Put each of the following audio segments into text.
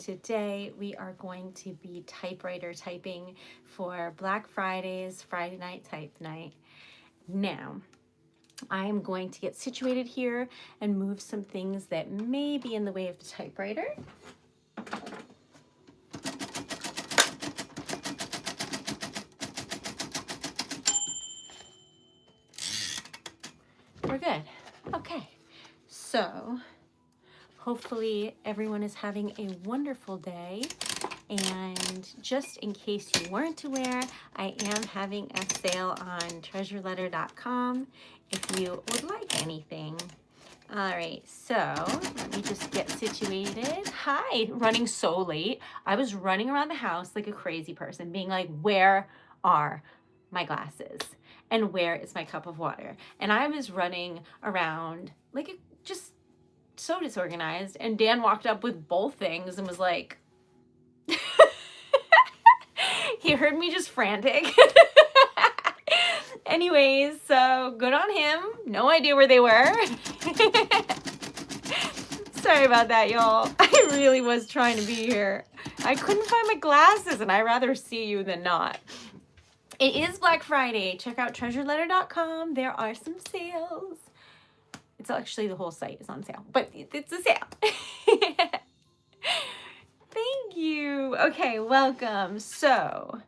today we are going to be typewriter typing for Black Friday's Friday night type night. Now, I am going to get situated here and move some things that may be in the way of the typewriter. We're good. Okay, so hopefully everyone is having a wonderful day. And just in case you weren't aware, I am having a sale on TreasuredLetter.com if you would like anything. All right, so let me just get situated. Hi, running so late. I was running around the house like a crazy person, being like, where are my glasses? And where is my cup of water? And I was running around like just so disorganized. And Dan walked up with both things and was like, he heard me just frantic. Anyways, so good on him. No idea where they were. Sorry about that, y'all. I really was trying to be here. I couldn't find my glasses, and I'd rather see you than not. It is Black Friday. Check out TreasuredLetter.com. There are some sales. It's actually the whole site is on sale, but it's a sale. Thank you. Okay, welcome. So,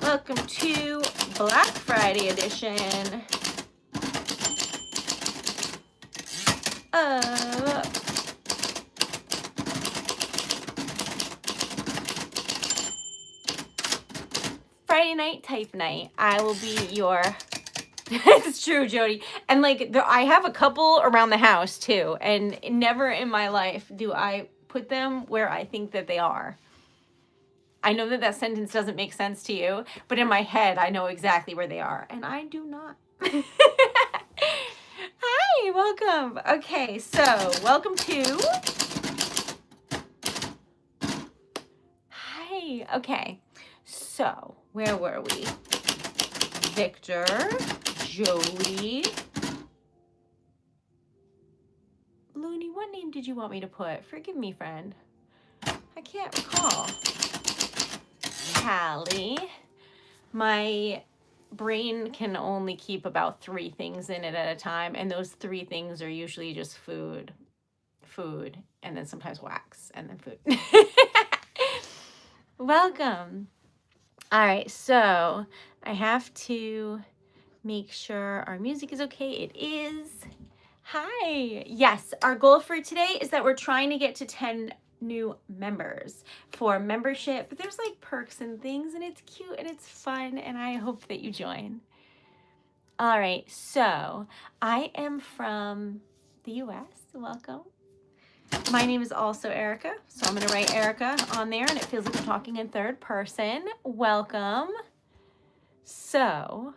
welcome to Black Friday edition of Friday night type night. I will be your it's true, Jody. And like I have a couple around the house too, and never in my life do I put them where I think that they are. I know that that sentence doesn't make sense to you, but in my head I know exactly where they are, and I do not. Hi, welcome. Okay, so welcome to Hi. Okay. So, where were we? Victor, Jody. Looney, what name did you want me to put? Forgive me, friend. I can't recall. Callie. My brain can only keep about 3 things in it at a time, and those 3 things are usually just food, and then sometimes wax, and then food. Welcome. All right, so I have to make sure our music is okay. It is. Hi. Yes, our goal for today is that we're trying to get to 10 new members for membership. There's like perks and things, and it's cute and it's fun, and I hope that you join. All right, so I am from the US. Welcome. My name is also Erica, so I'm going to write Erica on there, and it feels like I'm talking in third person. Welcome. So,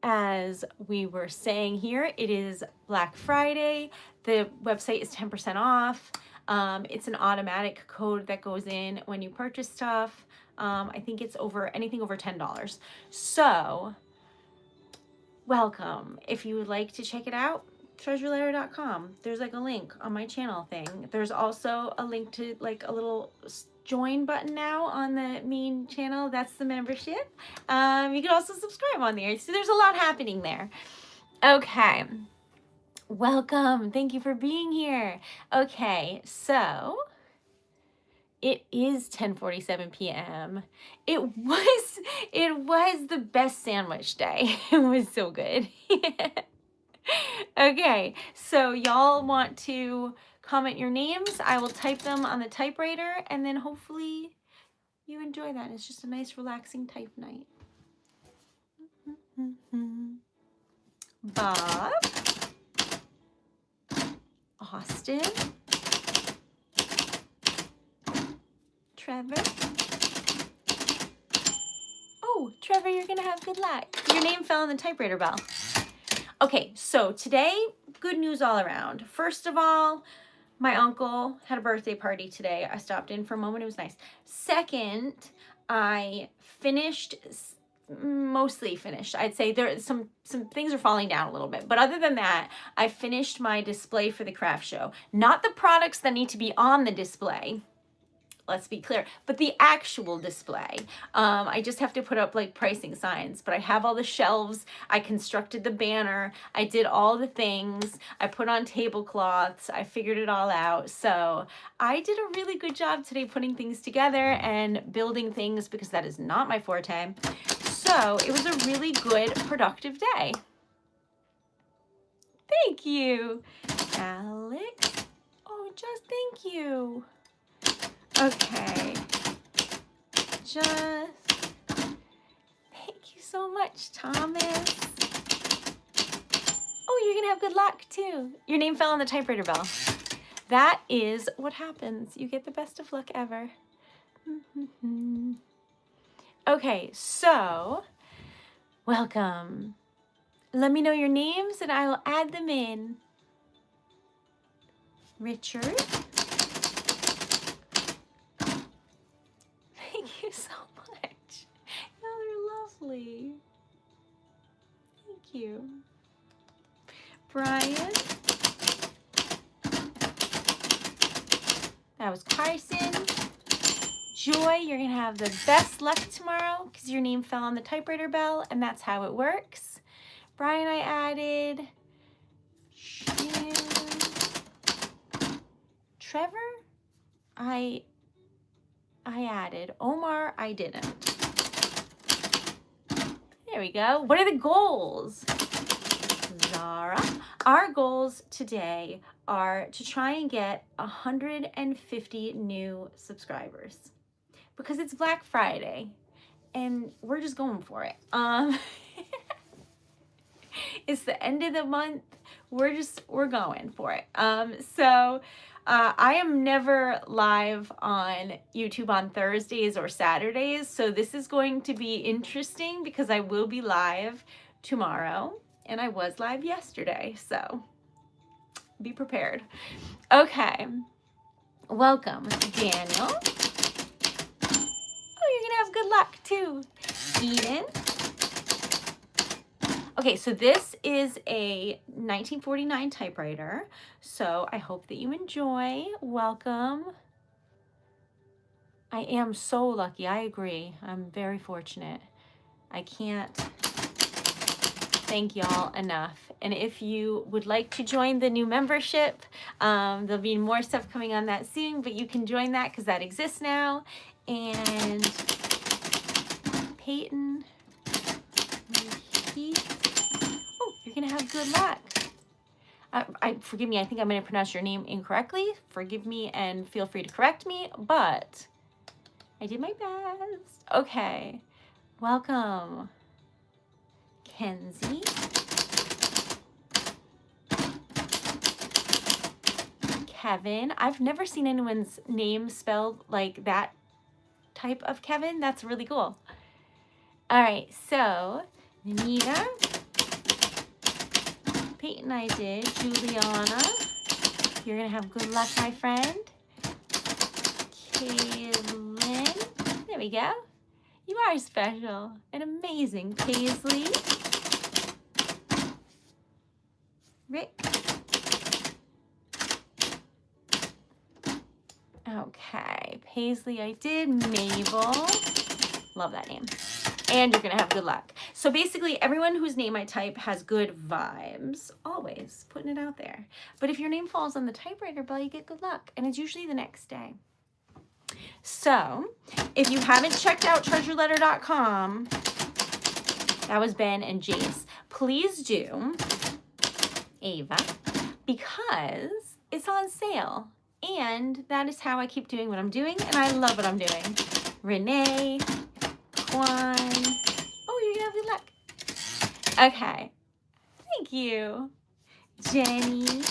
as we were saying here, it is Black Friday. The website is 10% off. It's an automatic code that goes in when you purchase stuff. I think it's anything over $10. So, welcome. If you would like to check it out, TreasuredLetter.com. There's like a link on my channel thing. There's also a link to like a little join button now on the main channel. That's the membership. You can also subscribe on there. So there's a lot happening there. Okay. Welcome. Thank you for being here. Okay, so it is 10:47 p.m. It was the best sandwich day. It was so good. Okay, so y'all want to comment your names. I will type them on the typewriter, and then hopefully you enjoy that. It's just a nice, relaxing type night. Bob. Austin. Trevor. Oh, Trevor, you're going to have good luck. Your name fell on the typewriter bell. Okay, so today, good news all around. First of all, my uncle had a birthday party today. I stopped in for a moment. It was nice. Second, I finished mostly finished. I'd say there some things are falling down a little bit, but other than that, I finished my display for the craft show. Not the products that need to be on the display, let's be clear, but the actual display. I just have to put up like pricing signs, but I have all the shelves. I constructed the banner. I did all the things. I put on tablecloths. I figured it all out. So I did a really good job today putting things together and building things, because that is not my forte. So it was a really good, productive day. Thank you, Alex. Oh, just thank you. Okay, just thank you so much, Thomas. Oh, you're gonna have good luck too. Your name fell on the typewriter bell. That is what happens. You get the best of luck ever. Okay, so welcome. Let me know your names and I will add them in. Richard. Thank you so much. Y'all are lovely. Thank you. Brian. That was Carson. Joy, you're going to have the best luck tomorrow because your name fell on the typewriter bell, and that's how it works. Brian, I added. Trevor, I added. Omar, I didn't. There we go. What are the goals? Zara. Our goals today are to try and get 150 new subscribers because it's Black Friday and we're just going for it. It's the end of the month. We're going for it. I am never live on YouTube on Thursdays or Saturdays, so this is going to be interesting because I will be live tomorrow, and I was live yesterday, so be prepared. Okay, welcome, Daniel. Oh, you're gonna have good luck too. Eden. Okay, so this is a 1949 typewriter, so I hope that you enjoy. Welcome. I am so lucky. I agree. I'm very fortunate. I can't thank y'all enough. And if you would like to join the new membership, there'll be more stuff coming on that soon, but you can join that because that exists now. And Peyton, you're gonna have good luck. Forgive me, I think I'm gonna pronounce your name incorrectly. Forgive me and feel free to correct me, but I did my best. Okay, welcome, Kenzie. Kevin. I've never seen anyone's name spelled like that type of Kevin. That's really cool. All right, so Anita. Peyton, I did. Juliana. You're going to have good luck, my friend. Kaylin. There we go. You are special and amazing. Paisley. Rick. Okay. Paisley, I did. Mabel. Love that name. And you're going to have good luck. So basically, everyone whose name I type has good vibes. Always putting it out there. But if your name falls on the typewriter bell, you get good luck. And it's usually the next day. So if you haven't checked out TreasuredLetter.com, that was Ben and Jace, please do, Ava, because it's on sale. And that is how I keep doing what I'm doing. And I love what I'm doing. Renee. One. Oh, you're gonna have good luck. Okay. Thank you, Jenny.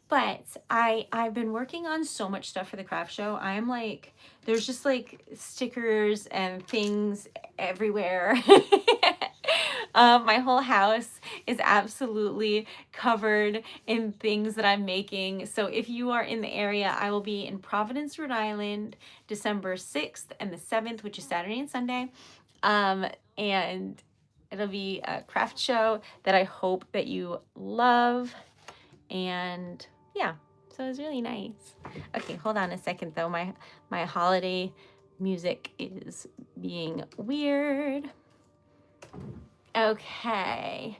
But I've been working on so much stuff for the craft show. I'm like, there's just like stickers and things everywhere. My whole house is absolutely covered in things that I'm making. So if you are in the area, I will be in Providence, Rhode Island, December 6th and the 7th, which is Saturday and Sunday. And it'll be a craft show that I hope that you love. And yeah, so it was really nice. Okay, hold on a second though. My holiday music is being weird. Okay.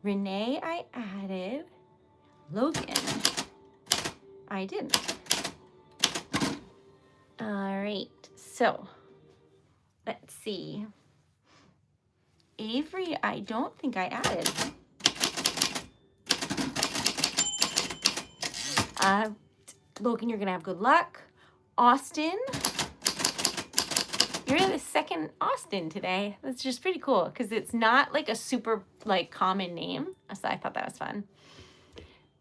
Renee, I added. Logan, I didn't. All right, so let's see. Avery, I don't think I added. Logan, you're gonna have good luck. Austin, you're the second Austin today. That's just pretty cool because it's not like a super like common name. So I thought that was fun.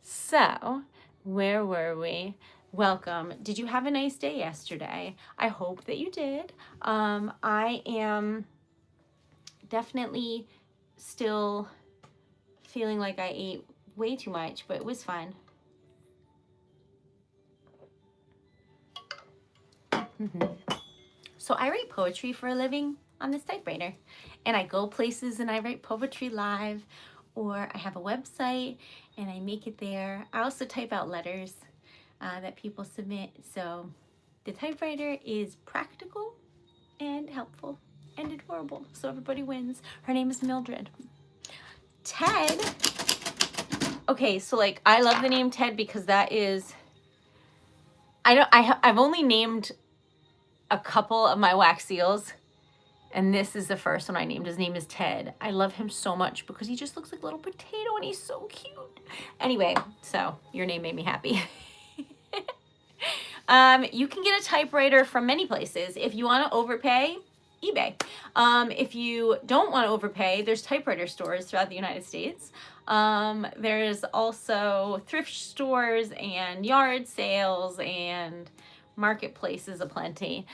So where were we? Welcome. Did you have a nice day yesterday? I hope that you did. I am definitely still feeling like I ate way too much, but it was fun. So I write poetry for a living on this typewriter, and I go places and I write poetry live, or I have a website and I make it there. I also type out letters that people submit. So the typewriter is practical and helpful and adorable. So everybody wins. Her name is Mildred. Ted. Okay, so like I love the name Ted because that is, I've only named a couple of my wax seals, and this is the first one I named. His name is Ted. I love him so much because he just looks like a little potato and he's so cute. Anyway, so your name made me happy. You can get a typewriter from many places. If you want to overpay, eBay. If you don't want to overpay, there's typewriter stores throughout the United States. There's also thrift stores and yard sales and marketplaces aplenty.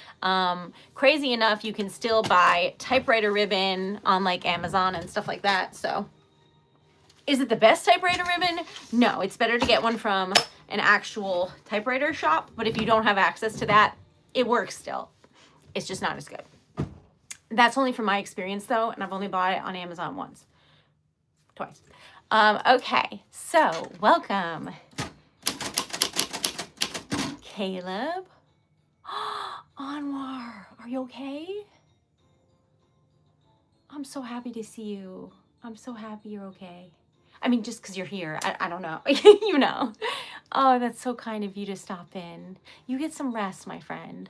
Crazy enough, you can still buy typewriter ribbon on like Amazon and stuff like that. So is it the best typewriter ribbon? No, it's better to get one from an actual typewriter shop. But if you don't have access to that, it works still. It's just not as good. That's only from my experience though, and I've only bought it on Amazon twice. Okay, so welcome. Caleb. Anwar, are you okay? I'm so happy to see you. I'm so happy you're okay. I mean, just because you're here. I don't know. You know. Oh, that's so kind of you to stop in. You get some rest, my friend.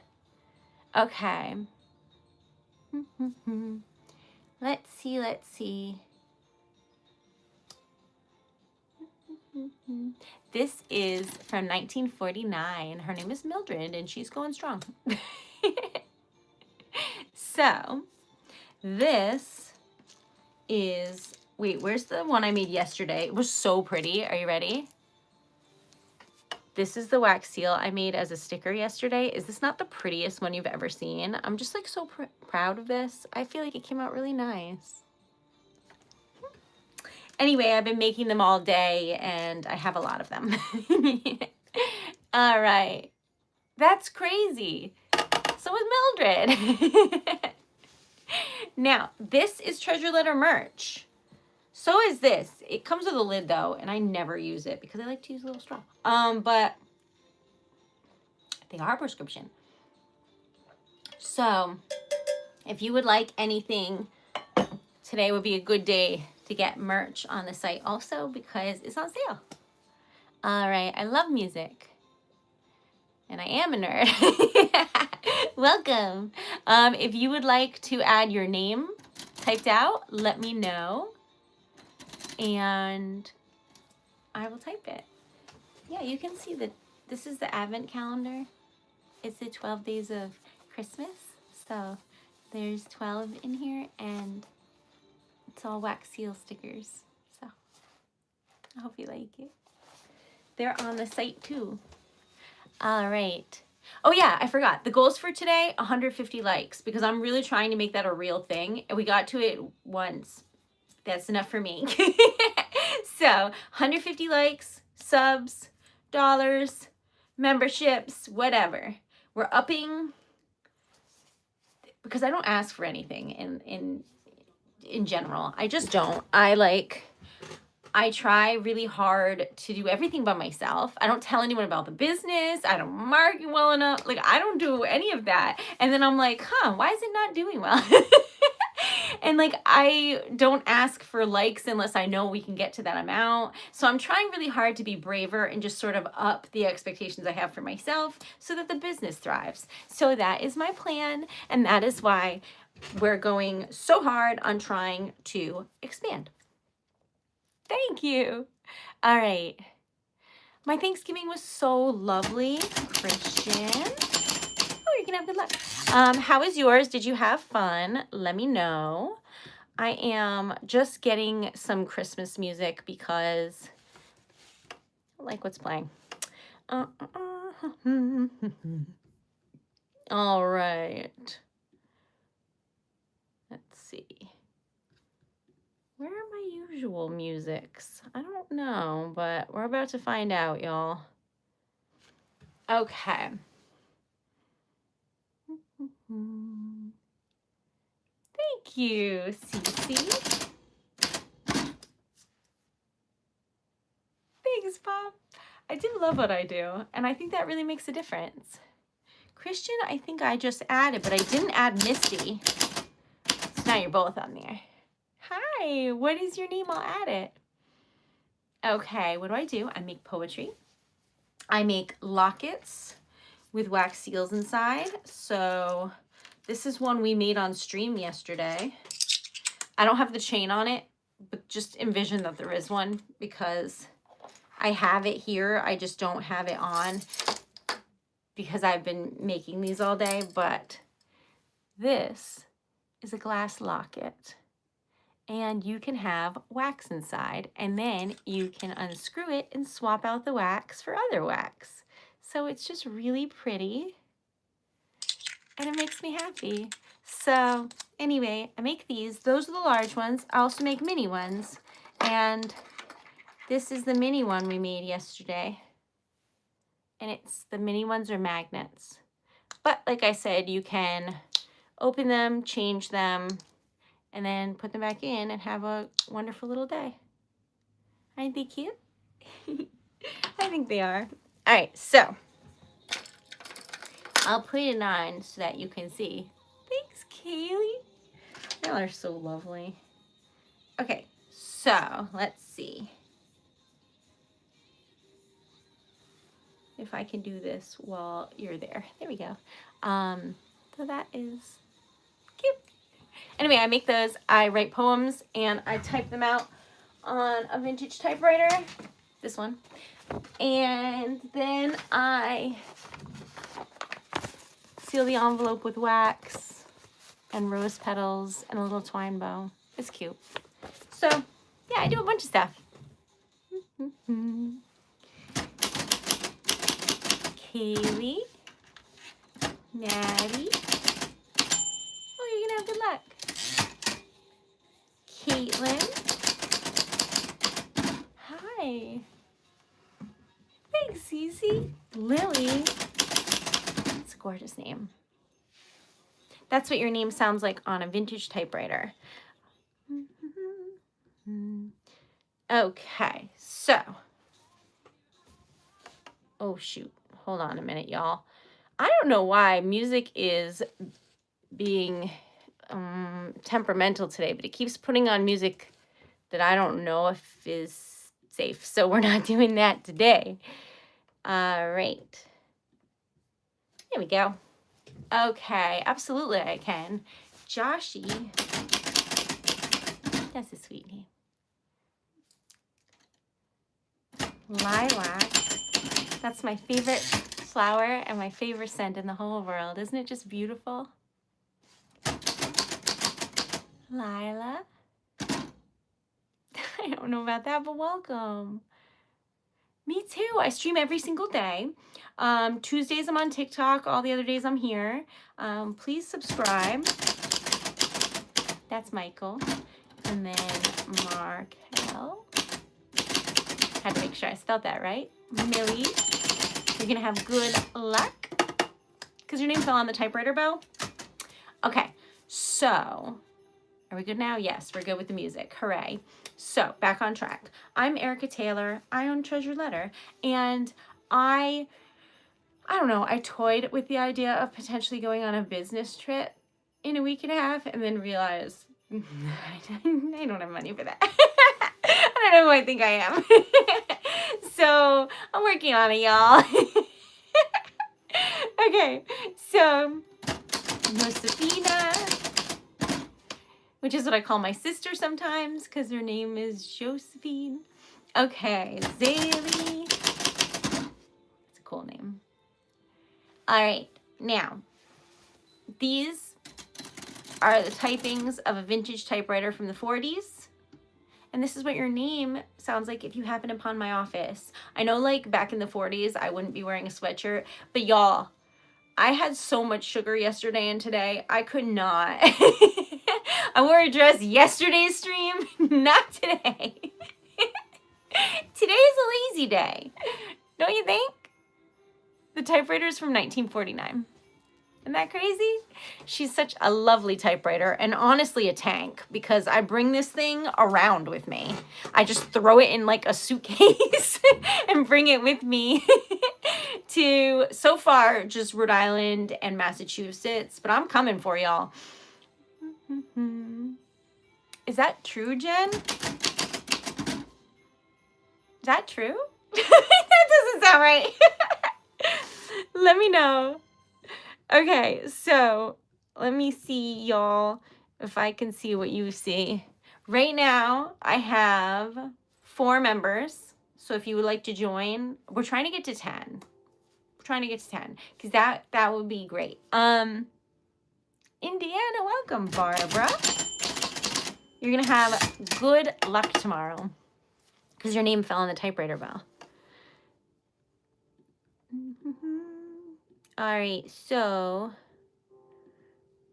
Okay. Let's see. This is from 1949. Her name is Mildred, and she's going strong. So, this is, wait, where's the one I made yesterday? It was so pretty. Are you ready? This is the wax seal I made as a sticker yesterday. Is this not the prettiest one you've ever seen? I'm just like so proud of this. I feel like it came out really nice. Anyway, I've been making them all day and I have a lot of them. All right. That's crazy. So is Mildred. Now, this is Treasure Letter merch. So is this. It comes with a lid though, and I never use it because I like to use a little straw. But they are prescription. So if you would like anything, today would be a good day to get merch on the site also because it's on sale. All right, I love music. And I am a nerd. Welcome. If you would like to add your name typed out, let me know. And I will type it. Yeah, you can see that this is the Advent calendar. It's the 12 days of Christmas. So there's 12 in here and it's all wax seal stickers. So I hope you like it. They're on the site too. All right. Oh yeah, I forgot. The goals for today, 150 likes because I'm really trying to make that a real thing. And we got to it once. That's enough for me. So 150 likes, subs, dollars, memberships, whatever. We're upping. because I don't ask for anything in general. I just don't. I try really hard to do everything by myself. I don't tell anyone about the business. I don't market well enough. Like, I don't do any of that. And then I'm like, why is it not doing well? And like, I don't ask for likes unless I know we can get to that amount. So I'm trying really hard to be braver and just sort of up the expectations I have for myself so that the business thrives. So that is my plan. And that is why we're going so hard on trying to expand. Thank you. All right. My Thanksgiving was so lovely, Christian. Oh, you're gonna have good luck. How was yours? Did you have fun? Let me know. I am just getting some Christmas music because I like what's playing. All right. Let's see. Where are my usual musics? I don't know, but we're about to find out, y'all. Okay. Thank you, Cece. Thanks, Bob. I do love what I do, and I think that really makes a difference. Christian, I think I just added, but I didn't add Misty. So now you're both on there. Hi, what is your name? I'll add it. Okay, what do? I make poetry. I make lockets with wax seals inside. So this is one we made on stream yesterday. I don't have the chain on it, but just envision that there is one because I have it here. I just don't have it on because I've been making these all day. But this is a glass locket. And you can have wax inside, and then you can unscrew it and swap out the wax for other wax. So it's just really pretty, and it makes me happy. So anyway, I make these. Those are the large ones. I also make mini ones, and this is the mini one we made yesterday. And the mini ones are magnets. But like I said, you can open them, change them, and then put them back in and have a wonderful little day. Aren't they cute? I think they are. All right, so I'll put it on so that you can see. Thanks, Kaylee. Y'all are so lovely. Okay, so let's see if I can do this while you're there. There we go. So that is cute. Anyway, I make those. I write poems and I type them out on a vintage typewriter. This one. And then I seal the envelope with wax and rose petals and a little twine bow. It's cute. So, yeah, I do a bunch of stuff. Kaylee. Maddie. Oh, you're gonna have good luck. Caitlin. Hi. Thanks, Cece. Lily. That's a gorgeous name. That's what your name sounds like on a vintage typewriter. Okay, so. Oh, shoot. Hold on a minute, y'all. I don't know why music is being temperamental today, but it keeps putting on music that I don't know if is safe. So we're not doing that today. All right. There we go. Okay, absolutely I can. Joshy. That's a sweet name. Lilac. That's my favorite flower and my favorite scent in the whole world. Isn't it just beautiful? Lila. I don't know about that, but welcome. Me too. I stream every single day. Tuesdays I'm on TikTok. All the other days I'm here. Please subscribe. That's Michael. And then Markel. Had to make sure I spelled that right. Millie. You're going to have good luck. Because your name fell on the typewriter bow. Okay, so are we good now? Yes, we're good with the music. Hooray. So back on track. I'm Erica Taylor. I own TreasuredLetter, and I don't know, I toyed with the idea of potentially going on a business trip in a week and a half and then realized I don't have money for that. I don't know who I think I am. So I'm working on it, y'all. Okay, so Josephina, which is what I call my sister sometimes because her name is Josephine. Okay, Zaylee. It's a cool name. All right, now, these are the typings of a vintage typewriter from the 40s. And this is what your name sounds like if you happen upon my office. I know, like, back in the 40s, I wouldn't be wearing a sweatshirt. But, y'all, I had so much sugar yesterday and today. I could not. I wore a dress yesterday's stream, not today. Today is a lazy day. Don't you think? The typewriter is from 1949. Isn't that crazy? She's such a lovely typewriter and honestly a tank because I bring this thing around with me. I just throw it in like a suitcase and bring it with me to, so far, just Rhode Island and Massachusetts, but I'm coming for y'all. Is that true, Jen? Is that true? That doesn't sound right. Let me know. Okay, so let me see, y'all, if I can see what you see. Right now, I have 4 members. So if you would like to join, we're trying to get to 10. We're trying to get to 10 because that would be great. Indiana, welcome, Barbara. You're going to have good luck tomorrow because your name fell on the typewriter bell. All right, so,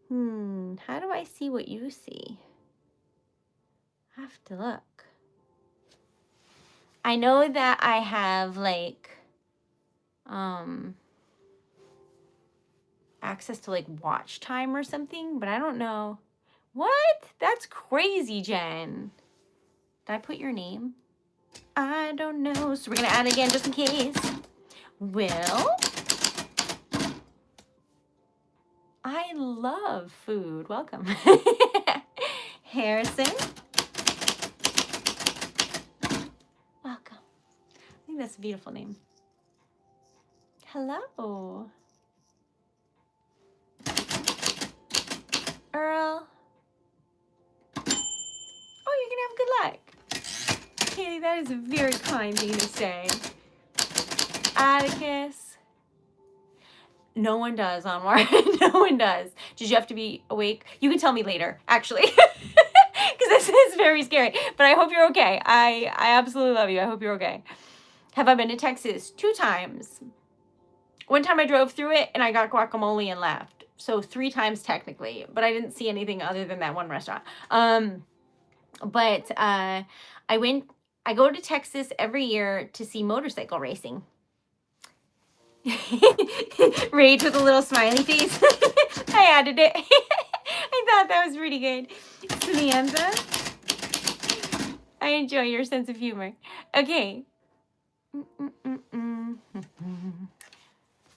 how do I see what you see? I have to look. I know that I have, like, access to, like, watch time or something, but I don't know. What? That's crazy, Jen. Did I put your name? I don't know. So we're going to add it again just in case. Will. I love food. Welcome. Harrison. Welcome. I think that's a beautiful name. Hello. Earl. Oh, you're going to have good luck. Katie, that is a very kind thing to say. Atticus. No one does, Anwar. No one does. Did you have to be awake? You can tell me later, actually. Because this is very scary. But I hope you're okay. I absolutely love you. I hope you're okay. Have I been to Texas? 2 times. One time I drove through it and I got guacamole and left. So 3 times technically. But I didn't see anything other than that one restaurant. But I go to Texas every year to see motorcycle racing. Rage with a little smiley face. I added it. I thought that was pretty good. Samantha. I enjoy your sense of humor. Okay.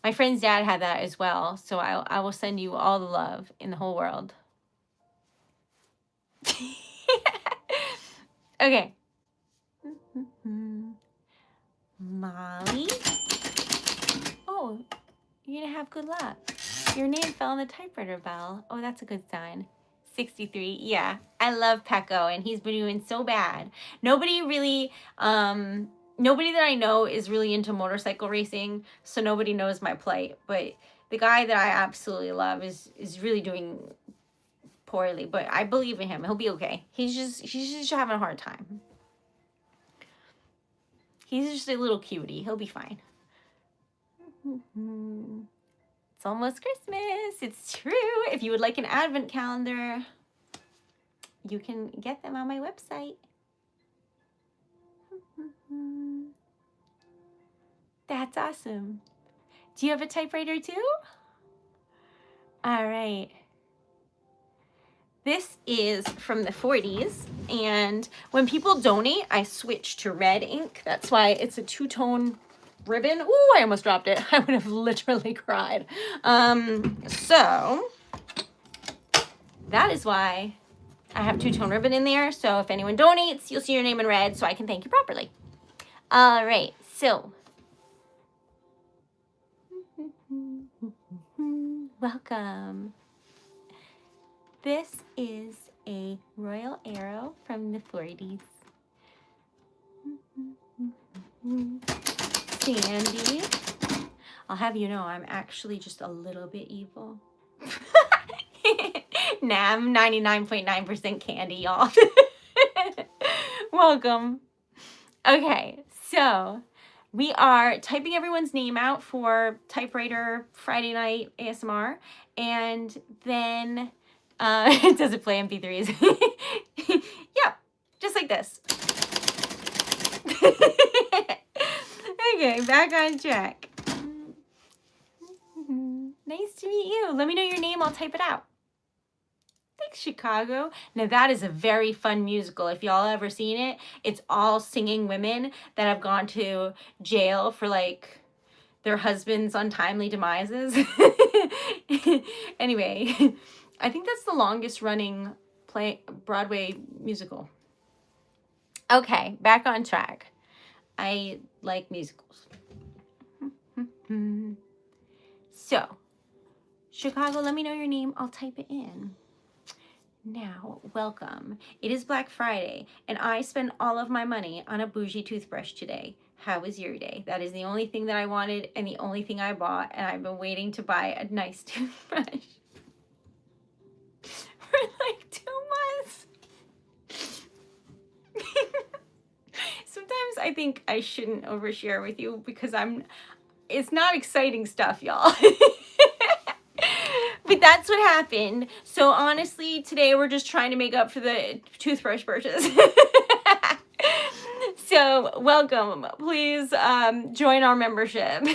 My friend's dad had that as well, so I will send you all the love in the whole world. Okay. Molly. Oh, you're going to have good luck. Your name fell on the typewriter bell. Oh, that's a good sign. 63. Yeah, I love Pecco, and he's been doing so bad. Nobody really, nobody that I know is really into motorcycle racing, so nobody knows my plight. But the guy that I absolutely love is really doing poorly, but I believe in him. He'll be okay. He's just having a hard time. He's just a little cutie. He'll be fine. It's almost Christmas. It's true. If you would like an advent calendar, you can get them on my website. That's awesome. Do you have a typewriter too? All right. This is from the 40s, and when people donate, I switch to red ink. That's why it's a two-tone ribbon. Ooh, I almost dropped it. I would have literally cried. So that is why I have two-tone ribbon in there. So if anyone donates, you'll see your name in red so I can thank you properly. All right, so welcome. This is a royal arrow from the 40s. Sandy. I'll have you know I'm actually just a little bit evil. Nah, I'm 99.9% candy, y'all. Welcome. Okay, so we are typing everyone's name out for Typewriter Friday night ASMR, and then does it play MP3s? Yeah, just like this. Okay, back on track. Nice to meet you. Let me know your name, I'll type it out. Thanks, Chicago. Now that is a very fun musical. If y'all ever seen it, it's all singing women that have gone to jail for like their husband's untimely demises. Anyway, I think that's the longest running Broadway musical. Okay, back on track. I like musicals. So, Chicago, let me know your name. I'll type it in. Now, welcome. It is Black Friday, and I spent all of my money on a bougie toothbrush today. How was your day? That is the only thing that I wanted and the only thing I bought, and I've been waiting to buy a nice toothbrush for like 2 months. Sometimes I think I shouldn't overshare with you because it's not exciting stuff, y'all. But that's what happened. So honestly, today we're just trying to make up for the toothbrush purchase. So welcome. Please join our membership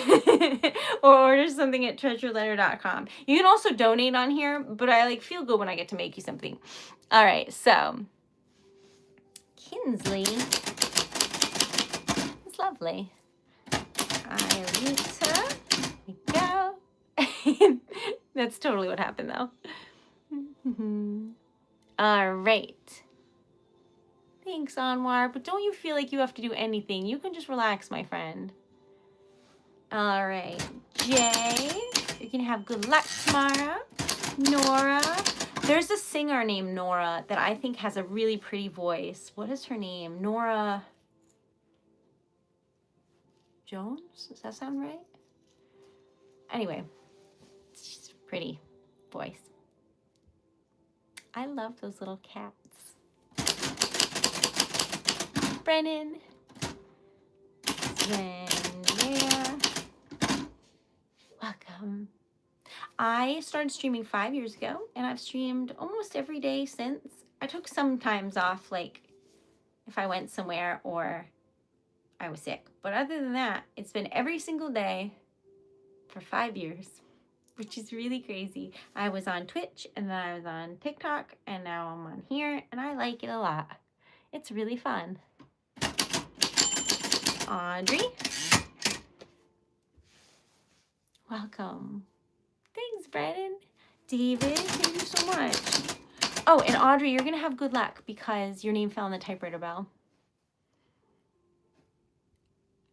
or order something at TreasuredLetter.com. You can also donate on here, but I feel good when I get to make you something. All right, so Kinsley is lovely. Iolita, here we go. That's totally what happened, though. All right. Thanks, Anwar. But don't you feel like you have to do anything. You can just relax, my friend. All right. Jay, you're going to have good luck tomorrow. Nora. There's a singer named Nora that I think has a really pretty voice. What is her name? Nora Jones? Does that sound right? Anyway. She's a pretty voice. I love those little cats. Brennan. Zendaya. Welcome. I started streaming 5 years ago, and I've streamed almost every day since. I took some times off, like if I went somewhere or I was sick. But other than that, it's been every single day for 5 years. Which is really crazy. I was on Twitch, and then I was on TikTok, and now I'm on here, and I like it a lot. It's really fun. Audrey. Welcome. Thanks, Brennan. David, thank you so much. Oh, and Audrey, you're going to have good luck because your name fell on the typewriter bell.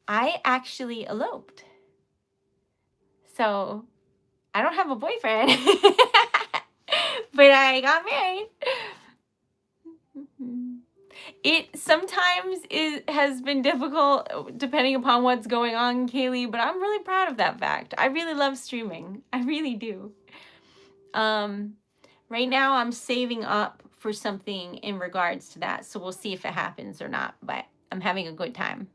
I actually eloped. So I don't have a boyfriend, but I got married. It sometimes has been difficult depending upon what's going on, Kaylee, but I'm really proud of that fact. I really love streaming. I really do. Right now I'm saving up for something in regards to that, so we'll see if it happens or not, but I'm having a good time.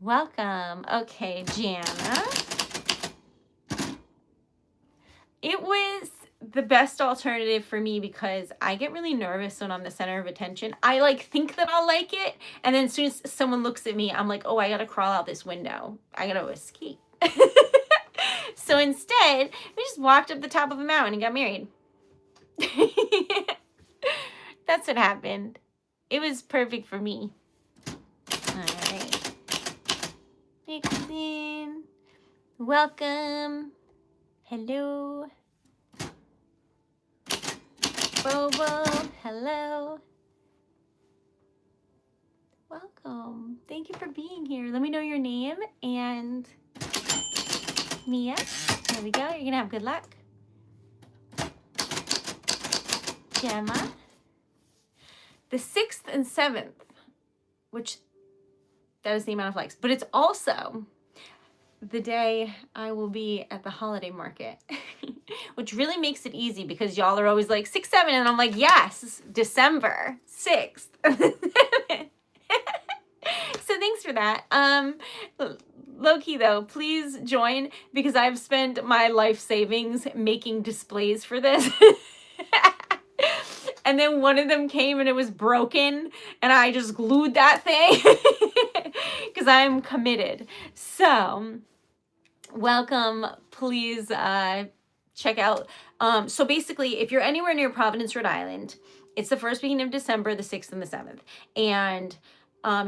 Welcome. Okay, Jana. It was the best alternative for me because I get really nervous when I'm the center of attention. I think that I'll like it, and then as soon as someone looks at me, I'm like, oh, I gotta crawl out this window. I gotta escape. So instead, we just walked up the top of a mountain and got married. That's what happened. It was perfect for me. All right. Mixing. Welcome. Hello. Bobo. Hello. Welcome. Thank you for being here. Let me know your name and Mia. There we go. You're going to have good luck. Gemma. The 6th and 7th, which that is the amount of likes, but it's also the day I will be at the holiday market, which really makes it easy because y'all are always like 6, 7, and I'm like, yes, December 6th. So thanks for that. Low key though, please join because I've spent my life savings making displays for this. And then one of them came and it was broken and I just glued that thing because I'm committed. So welcome, please check out. So basically, if you're anywhere near Providence, Rhode Island, it's the first weekend of December, the 6th and the 7th. And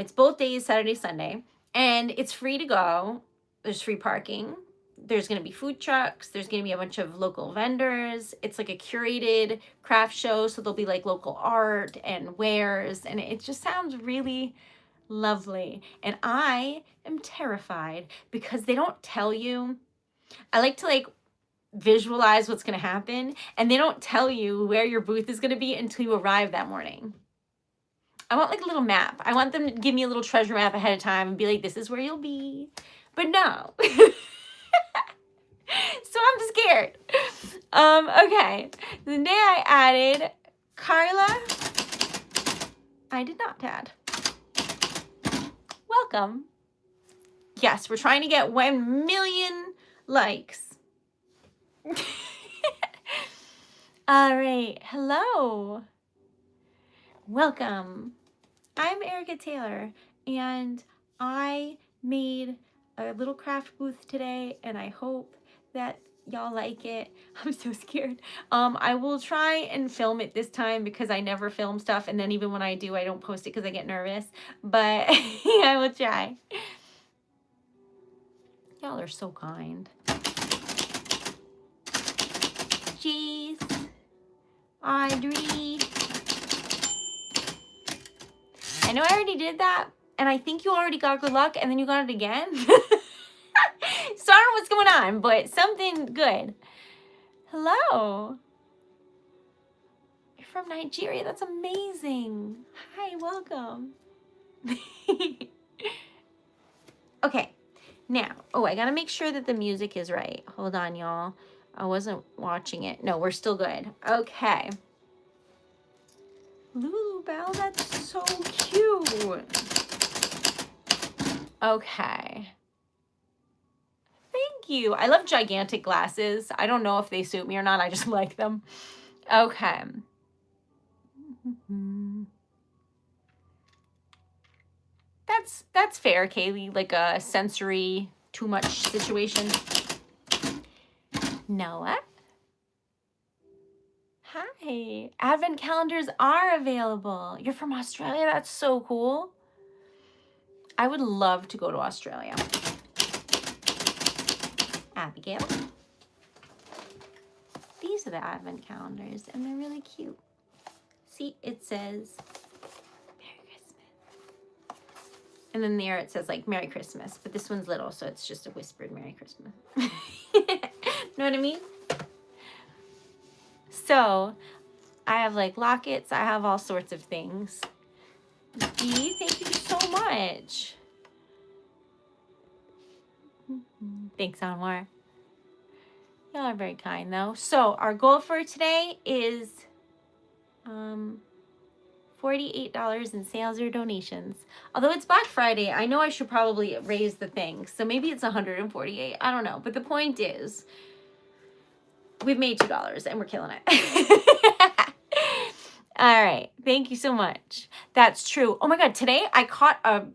it's both days, Saturday, Sunday, and it's free to go. There's free parking. There's going to be food trucks. There's going to be a bunch of local vendors. It's like a curated craft show. So there'll be like local art and wares. And it just sounds really lovely. And I am terrified because they don't tell you. I like to like visualize what's going to happen. And they don't tell you where your booth is going to be until you arrive that morning. I want like a little map. I want them to give me a little treasure map ahead of time and be like, this is where you'll be. But no. So I'm scared. Okay. The day I added Carla, I did not add. Welcome. Yes, we're trying to get 1 million likes. All right. Hello. Welcome. I'm Erica Taylor, and I made a little craft booth today, and I hope that y'all like it. I'm so scared. I will try and film it this time because I never film stuff, and then even when I do, I don't post it because I get nervous, but I will try. Y'all are so kind. Jeez. Audrey. I know I already did that, and I think you already got good luck, and then you got it again. So I don't know what's going on, but something good. Hello. You're from Nigeria. That's amazing. Hi, welcome. Okay, now, I gotta make sure that the music is right. Hold on, y'all. I wasn't watching it. No, we're still good. Okay. Lulu Bell, that's so cute. Okay. Thank you. I love gigantic glasses. I don't know if they suit me or not. I just like them. Okay. That's fair, Kaylee. Like a sensory too much situation. Noah. Hi. Advent calendars are available. You're from Australia? That's so cool. I would love to go to Australia. Abigail. These are the Advent calendars, and they're really cute. See, it says Merry Christmas. And then there it says like Merry Christmas, but this one's little, so it's just a whispered Merry Christmas. Know what I mean? So I have like lockets. I have all sorts of things. Dee, thank you so much. Thanks, Anwar. Y'all are very kind, though. So our goal for today is $48 in sales or donations. Although it's Black Friday, I know I should probably raise the thing. So maybe it's $148. I don't know. But the point is, we've made $2 and we're killing it. All right. Thank you so much. That's true. Oh my God. Today I caught a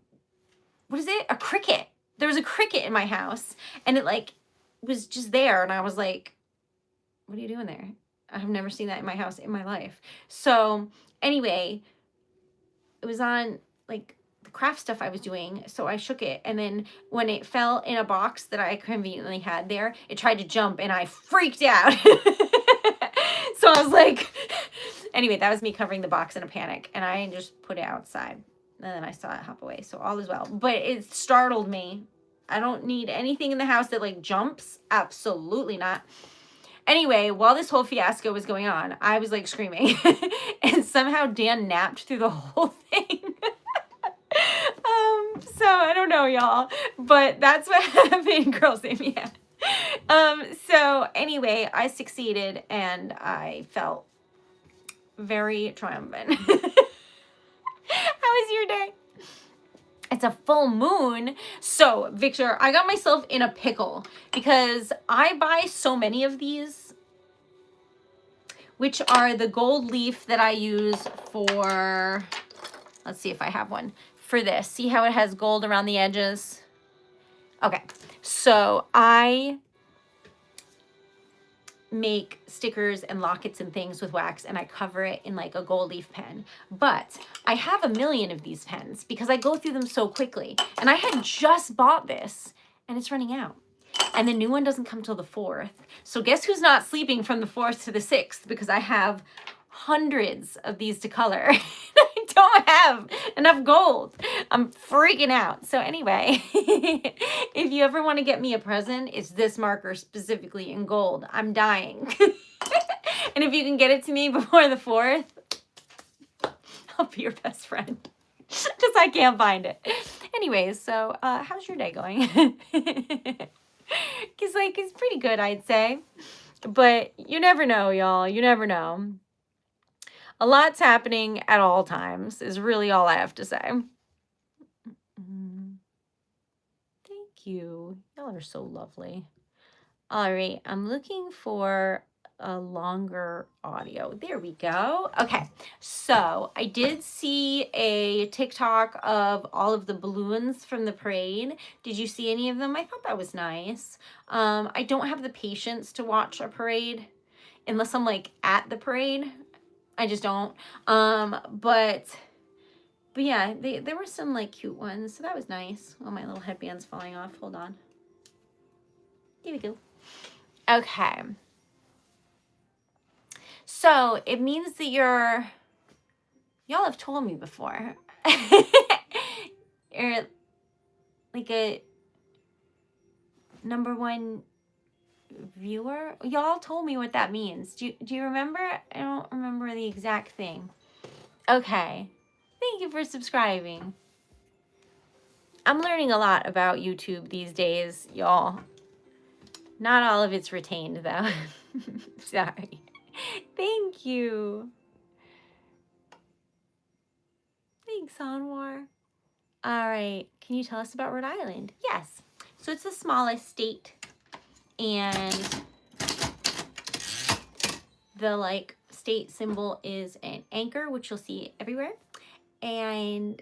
cricket. There was a cricket in my house and it like was just there. And I was like, what are you doing there? I've never seen that in my house in my life. So anyway, it was on like the craft stuff I was doing. So I shook it. And then when it fell in a box that I conveniently had there, it tried to jump and I freaked out. So I was like, anyway, that was me covering the box in a panic. And I just put it outside. And then I saw it hop away. So all is well. But it startled me. I don't need anything in the house that like jumps. Absolutely not. Anyway, while this whole fiasco was going on, I was like screaming. And somehow Dan napped through the whole thing. So I don't know, y'all. But that's what happened. Girls say me yeah. So anyway, I succeeded and I felt very triumphant. How was your day? It's a full moon. So, Victor, I got myself in a pickle because I buy so many of these, which are the gold leaf that I use for, let's see if I have one for this. See how it has gold around the edges? Okay. So, I make stickers and lockets and things with wax, and I cover it in like a gold leaf pen. But I have a million of these pens because I go through them so quickly. And I had just bought this and it's running out. And the new one doesn't come till the 4th. So guess who's not sleeping from the 4th to the 6th, because I have hundreds of these to color. I don't have enough gold. I'm freaking out. So anyway, if you ever want to get me a present, it's this marker specifically in gold. I'm dying. And if you can get it to me before the 4th, I'll be your best friend. Because I can't find it. Anyways, so how's your day going? Because like it's pretty good, I'd say. But you never know, y'all. You never know. A lot's happening at all times is really all I have to say. Thank you. Y'all are so lovely. All right, I'm looking for a longer audio. There we go. Okay, so I did see a TikTok of all of the balloons from the parade. Did you see any of them? I thought that was nice. I don't have the patience to watch a parade unless I'm like at the parade. I just don't. But yeah, there were some like cute ones, so that was nice. Oh, my little headband's falling off. Hold on. Here we go. Okay. So it means that y'all have told me before. You're like a #1 viewer. Y'all told me what that means. Do you remember? I don't remember the exact thing. Okay. Thank you for subscribing. I'm learning a lot about YouTube these days, y'all. Not all of it's retained, though. Sorry. Thank you. Thanks, Anwar. All right. Can you tell us about Rhode Island? Yes. So it's the smallest state. And the like state symbol is an anchor, which you'll see everywhere. And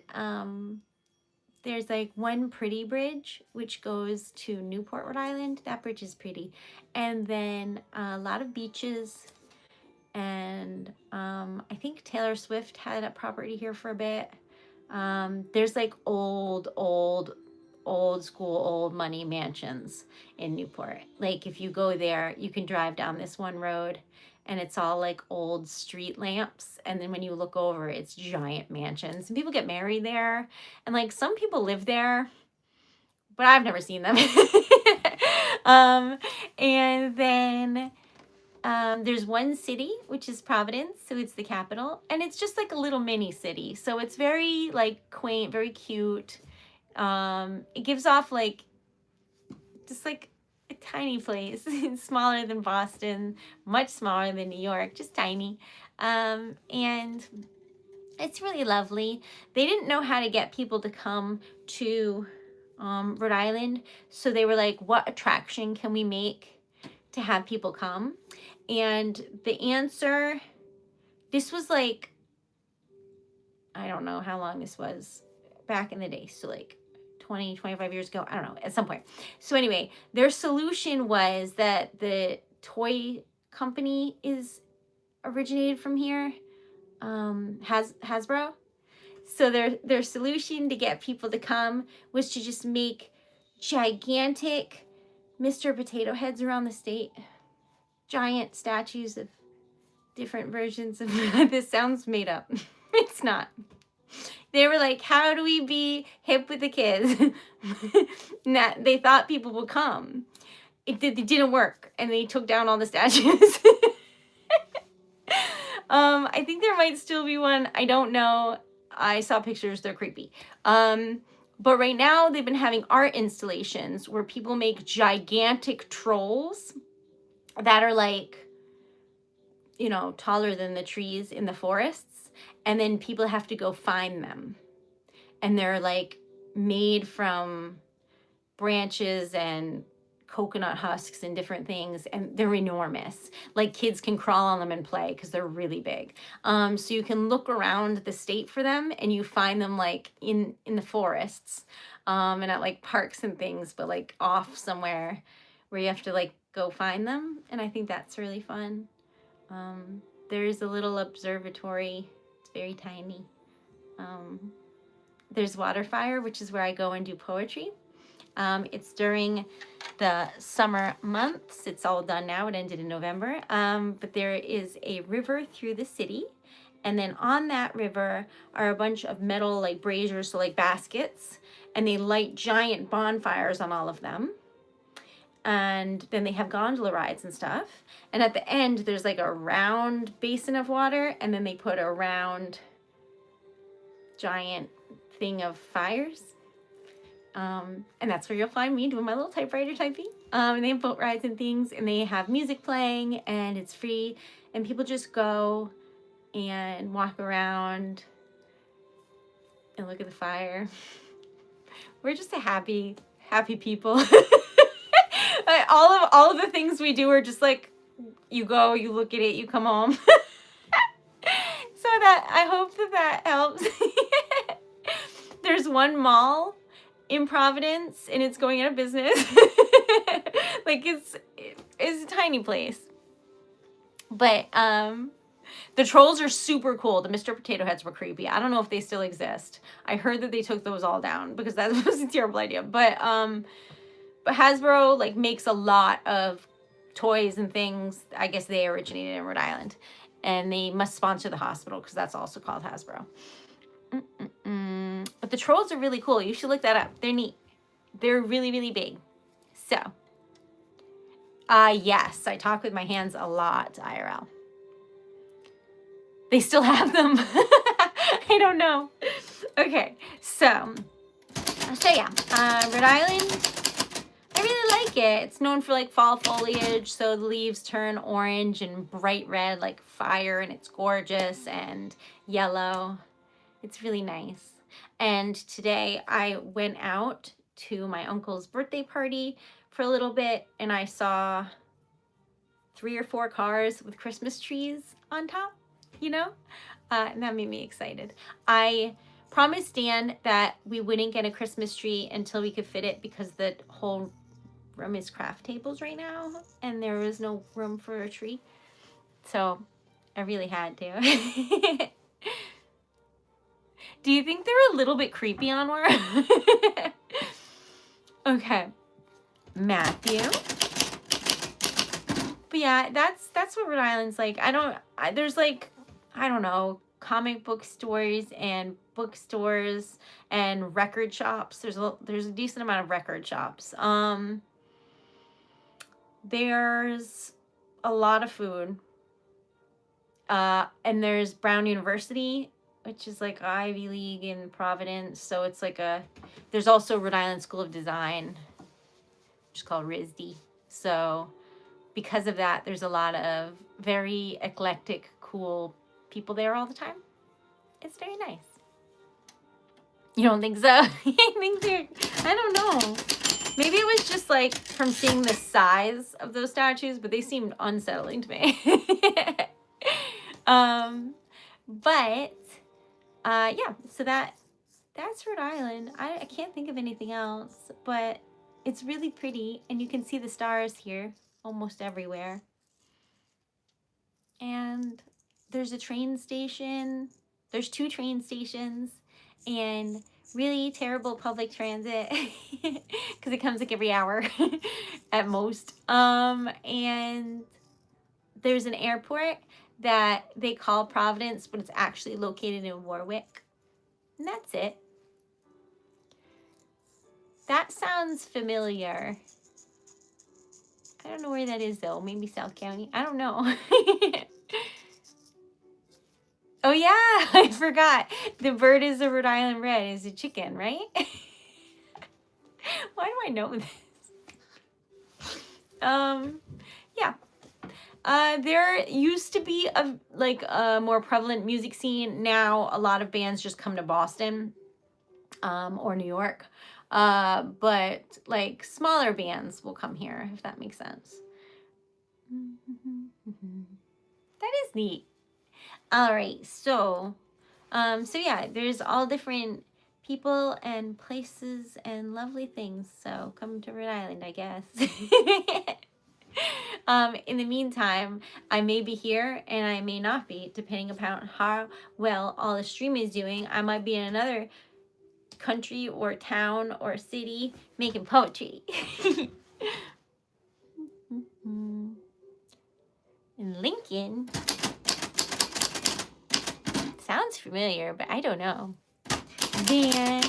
there's like one pretty bridge which goes to Newport, Rhode Island. That bridge is pretty. And then a lot of beaches. And I think Taylor Swift had a property here for a bit. There's like old school, old money mansions in Newport. Like if you go there, you can drive down this one road and it's all like old street lamps. And then when you look over, it's giant mansions. And people get married there. And like some people live there, but I've never seen them. And then there's one city, which is Providence. So it's the capital. And it's just like a little mini city. So it's very like quaint, very cute. It gives off like just like a tiny place. It's smaller than Boston, much smaller than New York, just tiny. And it's really lovely. They didn't know how to get people to come to Rhode Island. So they were like, what attraction can we make to have people come? And the answer, this was like, I don't know how long this was back in the day. So like 20, 25 years ago, I don't know, at some point. So anyway, their solution was that the toy company is originated from here, Hasbro. So their solution to get people to come was to just make gigantic Mr. Potato Heads around the state. Giant statues of different versions of this sounds made up. It's not. They were like, how do we be hip with the kids? That they thought people would come. It didn't work, and they took down all the statues. I think there might still be one. I don't know. I saw pictures. They're creepy. But right now they've been having art installations where people make gigantic trolls that are like, you know, taller than the trees in the forests. And then people have to go find them. And they're like made from branches and coconut husks and different things, and they're enormous. Like kids can crawl on them and play because they're really big. So you can look around the state for them, and you find them like in the forests, and at like parks and things, but like off somewhere where you have to like go find them. And I think that's really fun. There's a little observatory. It's very tiny. There's Waterfire, which is where I go and do poetry. It's during the summer months. It's all done now. It ended in November. But there is a river through the city. And then on that river are a bunch of metal like braziers, so like baskets. And they light giant bonfires on all of them. And then they have gondola rides and stuff. And at the end, there's like a round basin of water. And then they put a round giant thing of fires. And that's where you'll find me doing my little typewriter typing. And they have boat rides and things, and they have music playing, and it's free. And people just go and walk around and look at the fire. We're just a happy people. Like, all of the things we do are just like, you go, you look at it, you come home. So that I hope that helps. There's one mall in Providence, and it's going out of business. Like it's a tiny place. But the trolls are super cool. The Mr. Potato Heads were creepy. I don't know if they still exist. I heard that they took those all down because that was a terrible idea. But Hasbro like makes a lot of toys and things. I guess they originated in Rhode Island, and they must sponsor the hospital because that's also called Hasbro. But the trolls are really cool. You should look that up. They're neat. They're really, really big. So, yes, I talk with my hands a lot, IRL. They still have them. I don't know. Okay, so yeah, Rhode Island, I really like it. It's known for like fall foliage, so the leaves turn orange and bright red like fire, and it's gorgeous, and yellow. It's really nice. And today I went out to my uncle's birthday party for a little bit, and I saw 3 or 4 cars with Christmas trees on top, you know? And that made me excited. I promised Dan that we wouldn't get a Christmas tree until we could fit it because the whole room is craft tables right now, and there was no room for a tree. So I really had to. Do you think they're a little bit creepy, Anwar? Okay. Matthew. But yeah, that's what Rhode Island's like. There's like, I don't know, comic book stores and bookstores and record shops. There's a decent amount of record shops. There's a lot of food. And there's Brown University, which is like Ivy League in Providence. So it's like there's also Rhode Island School of Design, which is called RISD. So because of that, there's a lot of very eclectic, cool people there all the time. It's very nice. You don't think so? I don't know. Maybe it was just like from seeing the size of those statues, but they seemed unsettling to me. But yeah, so that's Rhode Island. I can't think of anything else, but it's really pretty, and you can see the stars here almost everywhere. And there's a train station. There's 2 train stations and really terrible public transit because it comes like every hour at most. And there's an airport that they call Providence, but it's actually located in Warwick. And that's it. That sounds familiar. I don't know where that is though. Maybe South County. I don't know. Oh yeah, I forgot. The bird is a Rhode Island red is a chicken, right? Why do I know this? Yeah. There used to be a more prevalent music scene. Now a lot of bands just come to Boston, or New York. But like smaller bands will come here, if that makes sense. That is neat. All right, so yeah, there's all different people and places and lovely things. So come to Rhode Island, I guess. In the meantime, I may be here and I may not be, depending upon how well all the stream is doing. I might be in another country or town or city making poetry. In Lincoln. Sounds familiar, but I don't know. Dan,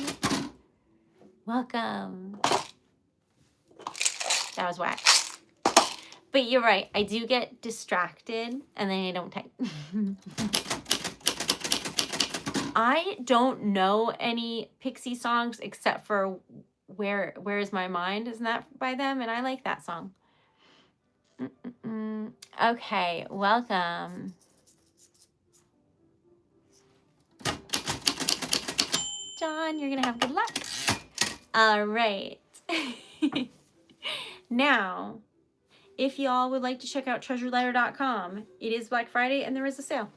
welcome. That was whack. But you're right. I do get distracted and then I don't type. I don't know any Pixie songs except for Where's My Mind? Isn't that by them? And I like that song. Okay, welcome. John, you're gonna have good luck. All right. Now, if y'all would like to check out TreasuredLetter.com, it is Black Friday and there is a sale.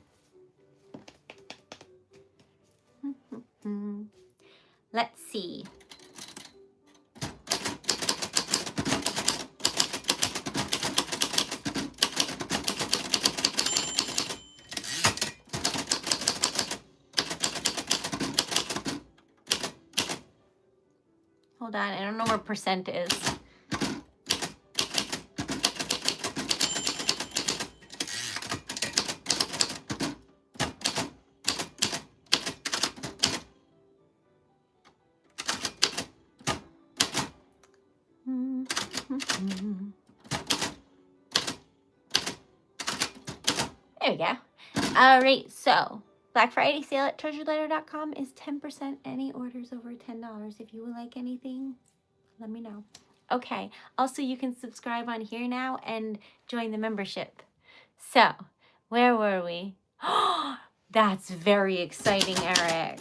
Let's see. Hold on, I don't know where percent is. There we go. All right, so Black Friday sale at TreasuredLetter.com is 10% any orders over $10. If you would like anything, let me know. Okay, also you can subscribe on here now and join the membership. So, where were we? That's very exciting, Eric.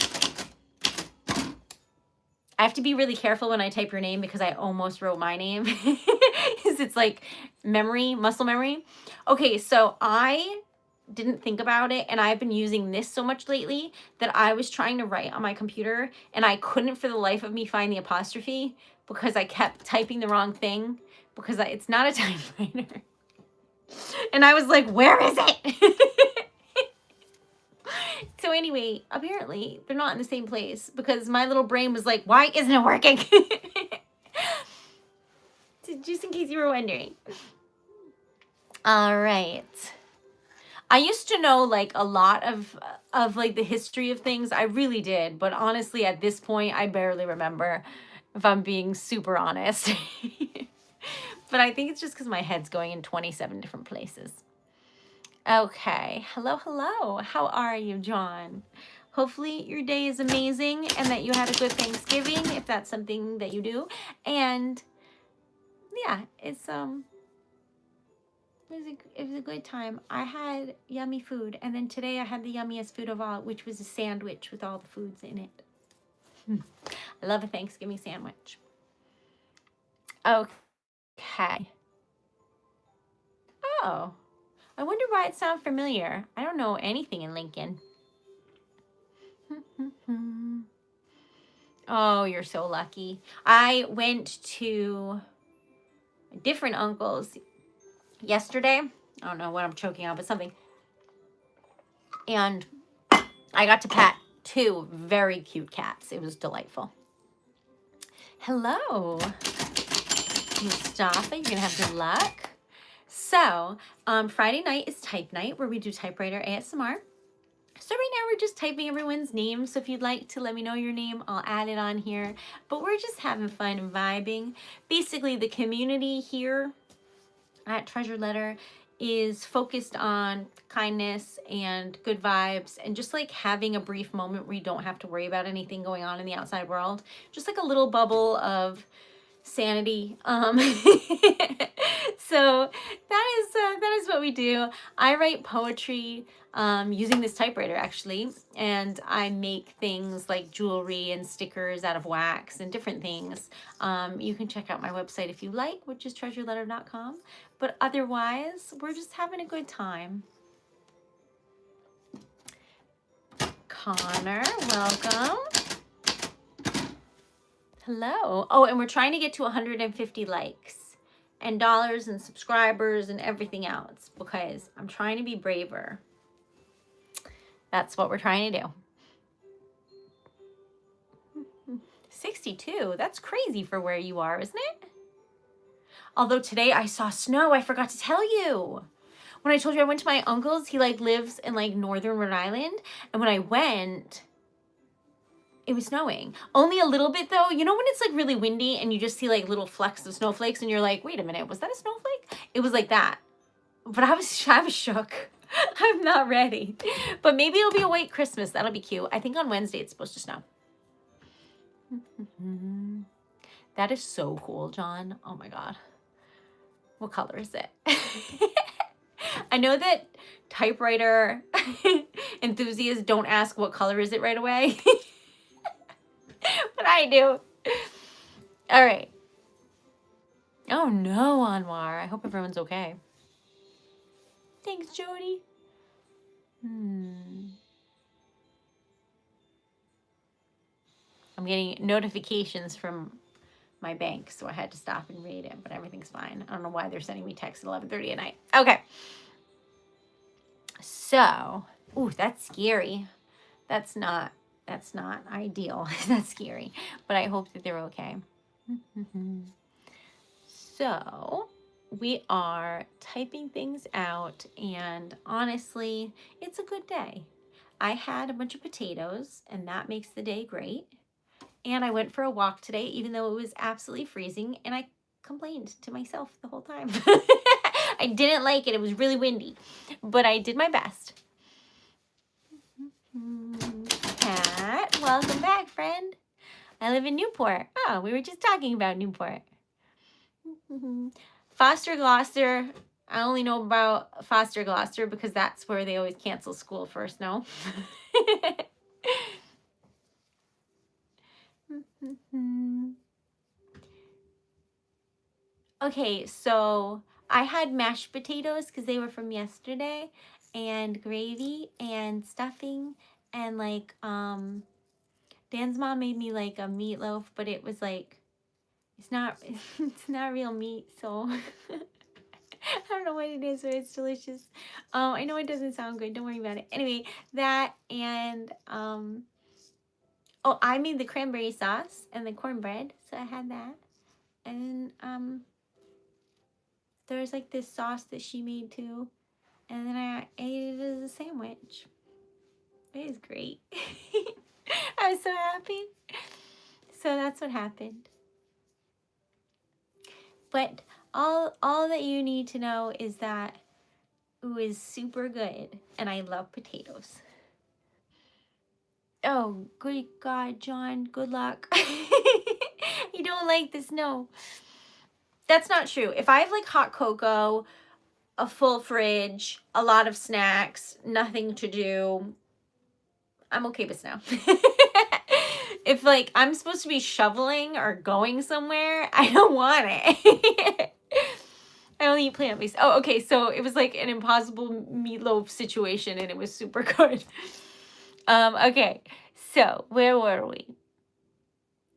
I have to be really careful when I type your name because I almost wrote my name. It's like memory, muscle memory. Okay, so I didn't think about it and I've been using this so much lately that I was trying to write on my computer and I couldn't for the life of me find the apostrophe because I kept typing the wrong thing because it's not a typewriter. And I was like, where is it? So anyway, apparently they're not in the same place because my little brain was like, why isn't it working? Just in case you were wondering. All right. I used to know like a lot of like the history of things. I really did. But honestly, at this point, I barely remember if I'm being super honest. But I think it's just because my head's going in 27 different places. Okay. Hello, hello. How are you, John? Hopefully your day is amazing and that you had a good Thanksgiving, if that's something that you do. And yeah, it was a good time. I had yummy food, and then today I had the yummiest food of all, which was a sandwich with all the foods in it. I love a Thanksgiving sandwich. Okay. Oh, I wonder why it sounds familiar. I don't know anything in Lincoln. Oh, you're so lucky. I went to a different uncle's yesterday. I don't know what I'm choking on, but something. And I got to pet 2 very cute cats. It was delightful. Hello, Mustafa. You're going to have good luck. So, Friday night is type night where we do typewriter ASMR. So right now we're just typing everyone's name. So if you'd like to let me know your name, I'll add it on here. But we're just having fun and vibing. Basically, the community here at TreasuredLetter is focused on kindness and good vibes and just like having a brief moment where you don't have to worry about anything going on in the outside world. Just like a little bubble of sanity. So that is what we do. I write poetry using this typewriter actually, and I make things like jewelry and stickers out of wax and different things. You can check out my website if you like, which is TreasuredLetter.com. But otherwise, we're just having a good time. Connor, welcome. Hello. Oh, and we're trying to get to 150 likes and dollars and subscribers and everything else because I'm trying to be braver. That's what we're trying to do. 62. That's crazy for where you are, isn't it? Although today I saw snow. I forgot to tell you. When I told you I went to my uncle's, he like lives in like northern Rhode Island. And when I went, it was snowing. Only a little bit though. You know when it's like really windy and you just see like little flecks of snowflakes and you're like, wait a minute, was that a snowflake? It was like that. But I was shook. I'm not ready. But maybe it'll be a white Christmas. That'll be cute. I think on Wednesday it's supposed to snow. That is so cool, John. Oh my God. What color is it? I know that typewriter enthusiasts don't ask what color is it right away. But I do. All right. Oh no, Anwar. I hope everyone's okay. Thanks, Jody. I'm getting notifications from my bank, so I had to stop and read it, but everything's fine. I don't know why they're sending me texts at 11:30 at night. Okay. So, ooh, that's scary. That's not ideal. That's scary, but I hope that they're okay. So, we are typing things out, and honestly, it's a good day. I had a bunch of potatoes, and that makes the day great. And I went for a walk today, even though it was absolutely freezing, and I complained to myself the whole time. I didn't like it. It was really windy, but I did my best. Kat, welcome back, friend. I live in Newport. Oh, we were just talking about Newport. Foster Gloucester. I only know about Foster Gloucester because that's where they always cancel school first, no? Okay, so I had mashed potatoes because they were from yesterday, and gravy and stuffing, and like Dan's mom made me like a meatloaf, but it was like it's not real meat, so I don't know what it is, but it's delicious. I know it doesn't sound good, don't worry about it. Anyway, that and oh, I made the cranberry sauce and the cornbread, so I had that. And there's like this sauce that she made too, and then I ate it as a sandwich. It was great. I was so happy. So that's what happened. But all that you need to know is that it was super good, and I love potatoes. Oh, good God, John, good luck. You don't like the snow. That's not true. If I have like hot cocoa, a full fridge, a lot of snacks, nothing to do, I'm okay with snow. If like I'm supposed to be shoveling or going somewhere, I don't want it. I only eat plant-based. Oh, okay. So it was like an Impossible meatloaf situation, and it was super good. Okay. So where were we?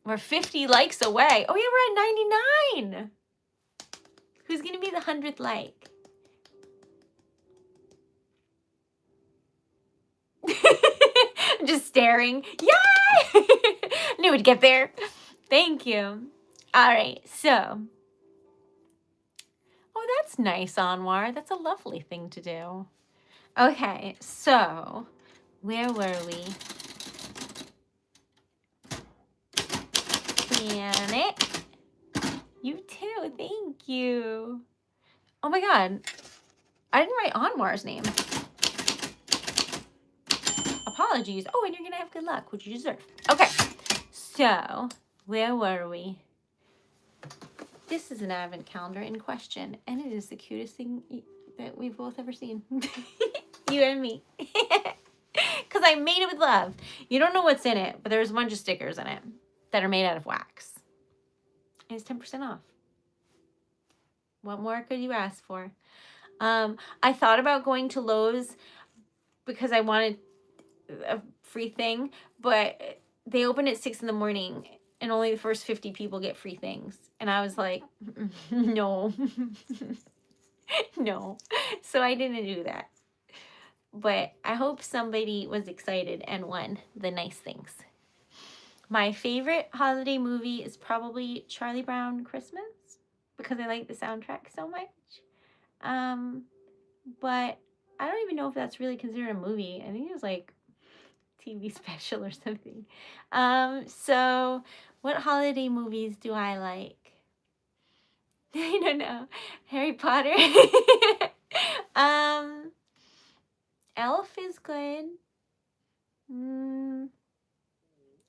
We're 50 likes away. Oh yeah, we're at 99. Who's gonna be the 100th like? Just staring. Yay! Knew we'd get there. Thank you. All right, so. Oh, that's nice, Anwar. That's a lovely thing to do. Okay, so where were we? Planet. You too. Thank you. Oh my God. I didn't write Anwar's name. Apologies. Oh, and you're going to have good luck, which you deserve. Okay. So, where were we? This is an advent calendar in question, and it is the cutest thing that we've both ever seen. You and me. Because I made it with love. You don't know what's in it, but there's a bunch of stickers in it that are made out of wax. And it's 10% off. What more could you ask for? I thought about going to Lowe's because I wanted a free thing, but they open at 6 in the morning and only the first 50 people get free things. And I was like, no, no. So I didn't do that. But I hope somebody was excited and won the nice things. My favorite holiday movie is probably Charlie Brown Christmas because I like the soundtrack so much. But I don't even know if that's really considered a movie. I think it was like TV special or something. So what holiday movies do I like? I don't know. Harry Potter. Elf is good.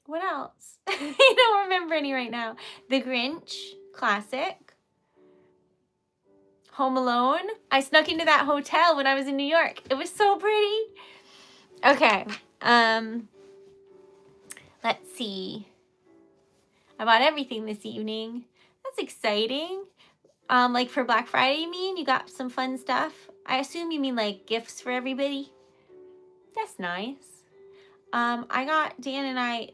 What else? I don't remember any right now. The Grinch, classic. Home Alone. I snuck into that hotel when I was in New York. It was so pretty. Okay. Let's see. I bought everything this evening. That's exciting. Like for Black Friday, you mean? You got some fun stuff? I assume you mean like gifts for everybody? That's nice. I got Dan and I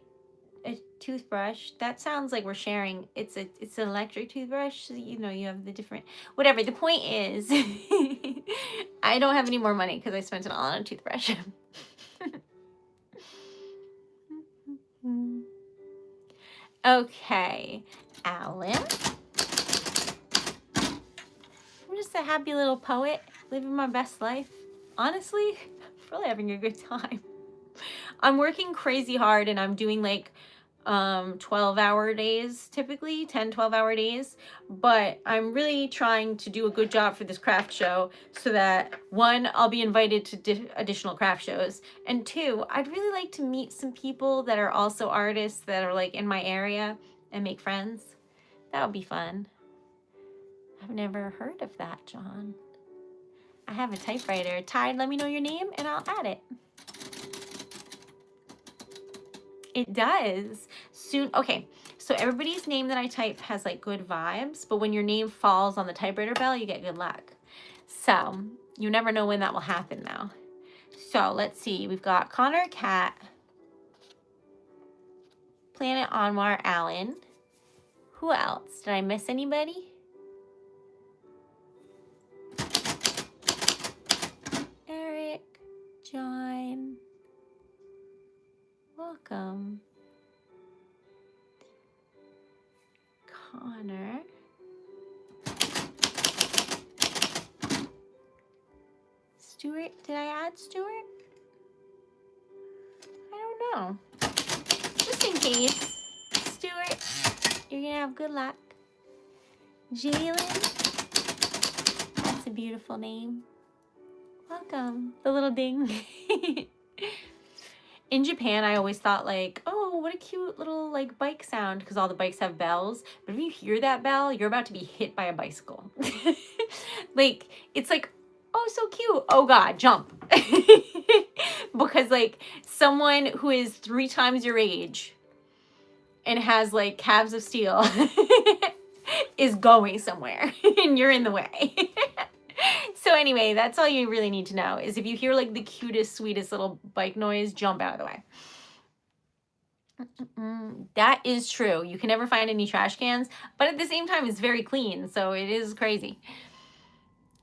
a toothbrush. That sounds like we're sharing. It's an electric toothbrush. So, you know, you have the different, whatever. The point is, I don't have any more money because I spent it all on a toothbrush. Okay, Alan. I'm just a happy little poet living my best life. Honestly, I'm really having a good time. I'm working crazy hard and I'm doing like 12-hour days, typically 12-hour days, but I'm really trying to do a good job for this craft show so that one, I'll be invited to additional craft shows, and two, I'd really like to meet some people that are also artists that are like in my area and make friends. That would be fun. I've never heard of that, John. I have a typewriter. Tide, let me know your name and I'll add it. It does. Soon. Okay, so everybody's name that I type has like good vibes, but when your name falls on the typewriter bell, you get good luck. So you never know when that will happen now. So let's see. We've got Connor Cat, Planet Anwar Allen. Who else? Did I miss anybody? Eric, John. Welcome. Connor. Stuart, did I add Stuart? I don't know. Just in case. Stuart, you're gonna have good luck. Jalen. That's a beautiful name. Welcome. The little ding. In Japan, I always thought like, oh, what a cute little like bike sound because all the bikes have bells. But if you hear that bell, you're about to be hit by a bicycle. Like, it's like, oh, so cute. Oh God, jump. Because like someone who is 3 times your age and has like calves of steel is going somewhere and you're in the way. So anyway, that's all you really need to know is if you hear like the cutest, sweetest little bike noise, jump out of the way. That is true. You can never find any trash cans, but at the same time, it's very clean. So it is crazy.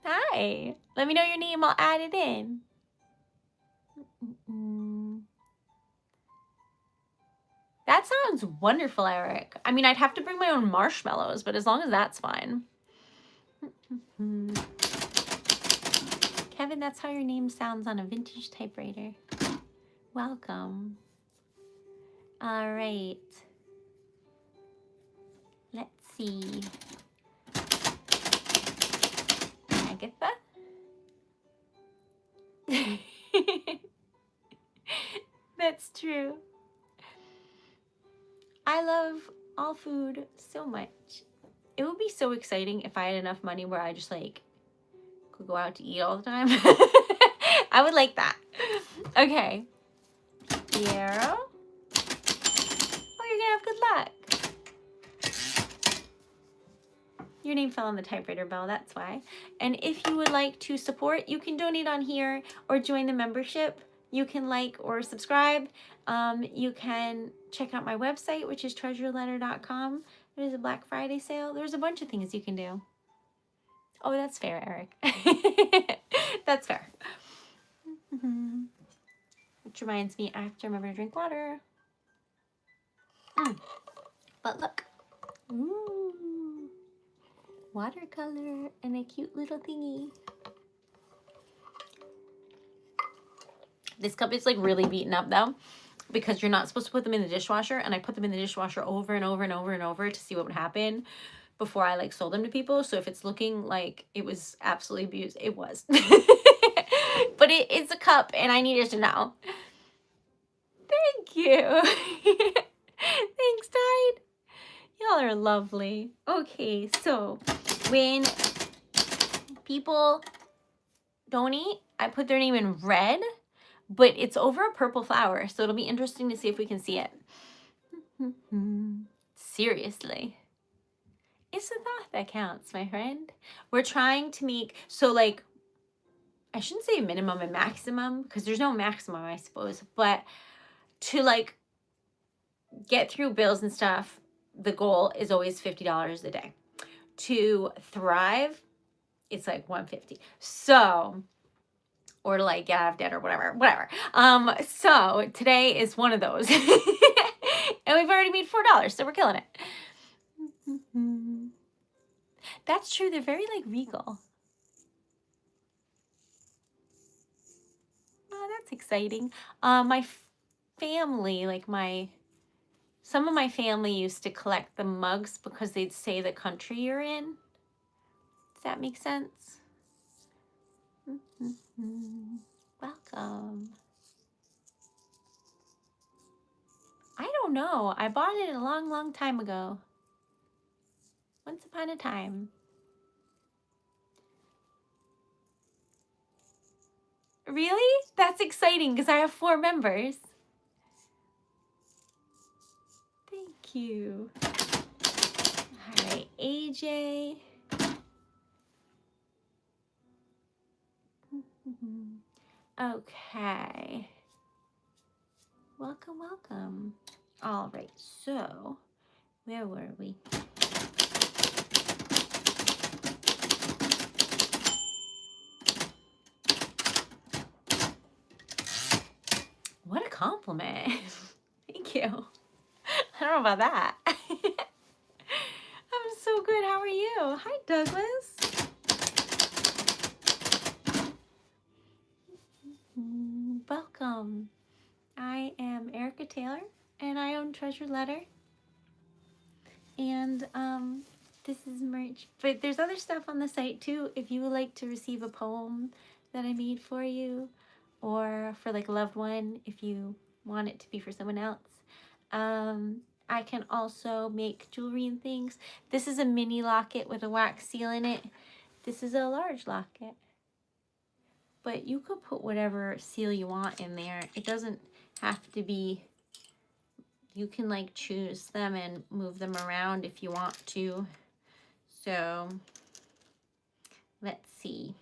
Hi. Let me know your name. I'll add it in. That sounds wonderful, Eric. I mean, I'd have to bring my own marshmallows, but as long as that's fine. Kevin, that's how your name sounds on a vintage typewriter. Welcome. All right. Let's see. Agatha? That's true. I love all food so much. It would be so exciting if I had enough money where I just like could go out to eat all the time. I would like that. Okay. Piero. Oh, you're gonna have good luck. Your name fell on the typewriter bell, that's why. And if you would like to support, you can donate on here or join the membership. You can like or subscribe. You can check out my website, which is TreasuredLetter.com. There's a Black Friday sale. There's a bunch of things you can do. Oh, that's fair, Eric. That's fair. Which reminds me, I have to remember to drink water. But look. Ooh. Watercolor and a cute little thingy. This cup is like really beaten up though, because you're not supposed to put them in the dishwasher, and I put them in the dishwasher over and over and over and over to see what would happen before I like sold them to people. So if it's looking like it was absolutely abused, it was. But it's a cup and I needed to know. Thank you. Thanks, Tide. Y'all are lovely. Okay, so when people donate, I put their name in red, but it's over a purple flower, so it'll be interesting to see if we can see it. Seriously. It's the thought that counts, my friend. We're trying to make, so like, I shouldn't say minimum and maximum, because there's no maximum, I suppose, but to like get through bills and stuff, the goal is always $50 a day. To thrive, it's like $150. So, or to like get out of debt or whatever. So today is one of those. And we've already made $4, so we're killing it. That's true. They're very like regal. Oh, that's exciting. My family, like some of my family used to collect the mugs because they'd say the country you're in. Does that make sense? Welcome. I don't know. I bought it a long time ago. Once upon a time. Really? That's exciting because I have 4 members. Thank you. All right, AJ. Okay. Welcome. All right, so where were we? What a compliment. Thank you. I don't know about that. I'm so good. How are you? Hi, Douglas. Welcome. I am Erica Taylor, and I own TreasuredLetter. And this is merch. But there's other stuff on the site too. If you would like to receive a poem that I made for you, or for like a loved one, if you want it to be for someone else. I can also make jewelry and things. This is a mini locket with a wax seal in it. This is a large locket. But you could put whatever seal you want in there. It doesn't have to be, you can like choose them and move them around if you want to. So let's see.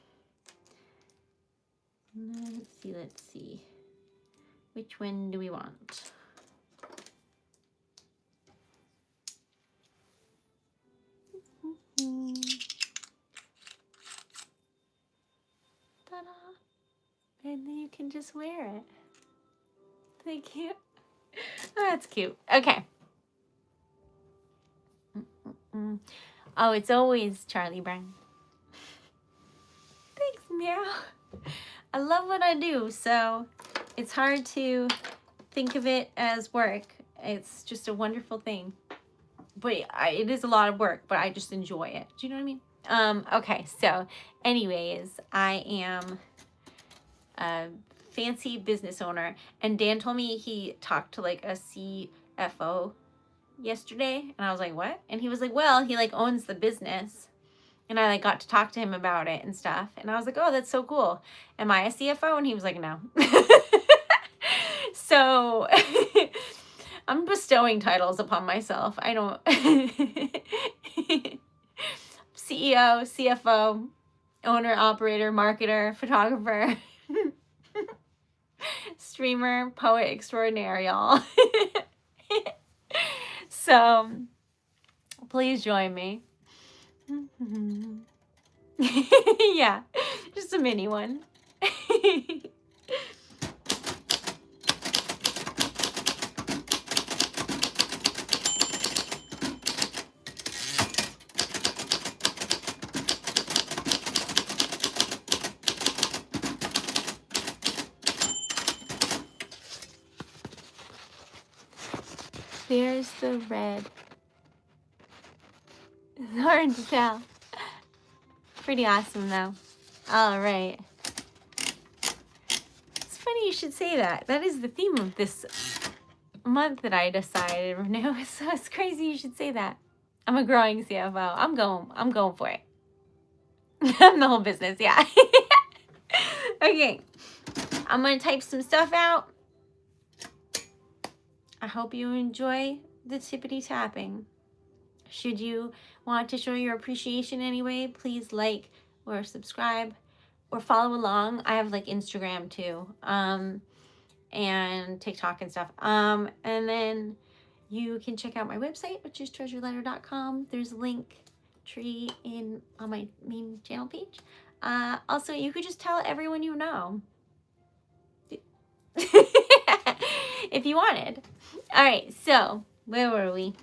Let's see. Which one do we want? Ta-da! And then you can just wear it. Thank you. That's cute. Okay. Oh, it's always Charlie Brown. Thanks, Meow. I love what I do, so it's hard to think of it as work. It's just a wonderful thing. But it is a lot of work, but I just enjoy it. Do you know what I mean? Okay, so anyways, I am a fancy business owner, and Dan told me he talked to like a CFO yesterday, and I was like, what? And he was like, well, he like owns the business, and I like got to talk to him about it and stuff, and I was like, oh, that's so cool. Am I a CFO? And he was like, no. So I'm bestowing titles upon myself. I don't CEO, CFO, owner, operator, marketer, photographer, streamer, poet extraordinaire, y'all. So please join me. Yeah, just a mini one. There's the red. It's hard to tell. Pretty awesome though. All right. It's funny you should say that. That is the theme of this month that I decided. No, so it's crazy you should say that. I'm a growing CFO. I'm going for it. I'm the whole business, yeah. Okay. I'm gonna type some stuff out. I hope you enjoy the tippity tapping. Should you want to show your appreciation anyway, please like or subscribe or follow along. I have like Instagram too, and TikTok and stuff. And then you can check out my website, which is TreasuredLetter.com. There's a link tree on my main channel page. Also, you could just tell everyone you know. If you wanted. All right, so where were we?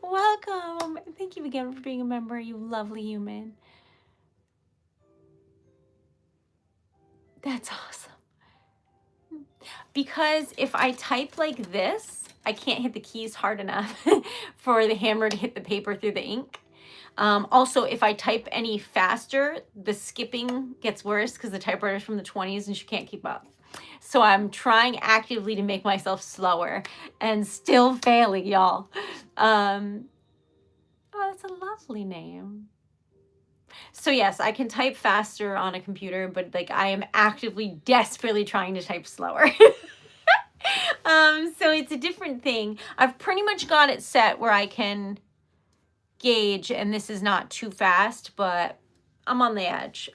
Welcome. Thank you again for being a member, you lovely human. That's awesome. Because if I type like this, I can't hit the keys hard enough for the hammer to hit the paper through the ink. Also, if I type any faster, the skipping gets worse because the typewriter's from the 20s and she can't keep up. So I'm trying actively to make myself slower and still failing, y'all. Oh, that's a lovely name. So yes, I can type faster on a computer, but like I am actively, desperately trying to type slower. So it's a different thing. I've pretty much got it set where I can gauge, and this is not too fast, but I'm on the edge.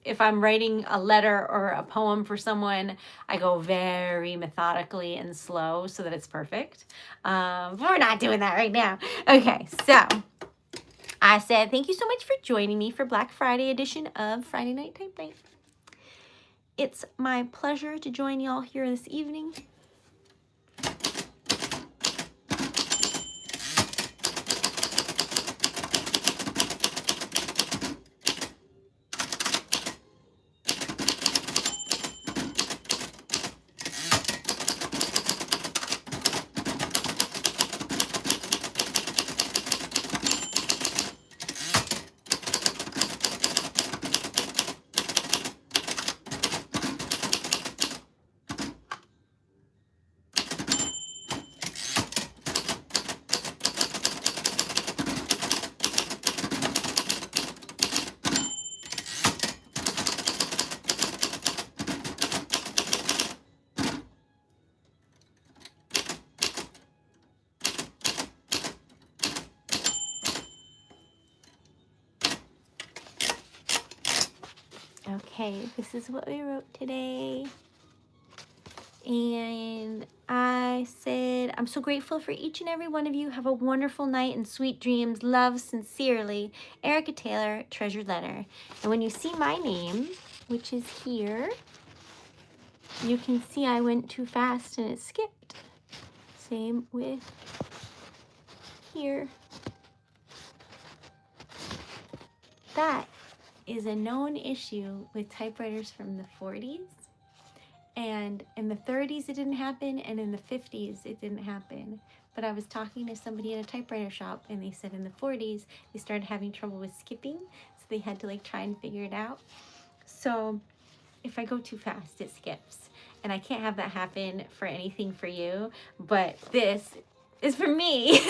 If I'm writing a letter or a poem for someone, I go very methodically and slow so that it's perfect. But we're not doing that right now. Okay, so I said thank you so much for joining me for Black Friday edition of Friday Night Type Night. It's my pleasure to join y'all here this evening. Okay, this is what we wrote today. And I said, I'm so grateful for each and every one of you. Have a wonderful night and sweet dreams. Love, sincerely, Erica Taylor, Treasured Letter. And when you see my name, which is here, you can see I went too fast and it skipped. Same with here. That is a known issue with typewriters from the 40s. And in the 30s, it didn't happen. And in the 50s, it didn't happen. But I was talking to somebody in a typewriter shop, and they said in the 40s, they started having trouble with skipping. So they had to like try and figure it out. So if I go too fast, it skips. And I can't have that happen for anything for you. But this is for me.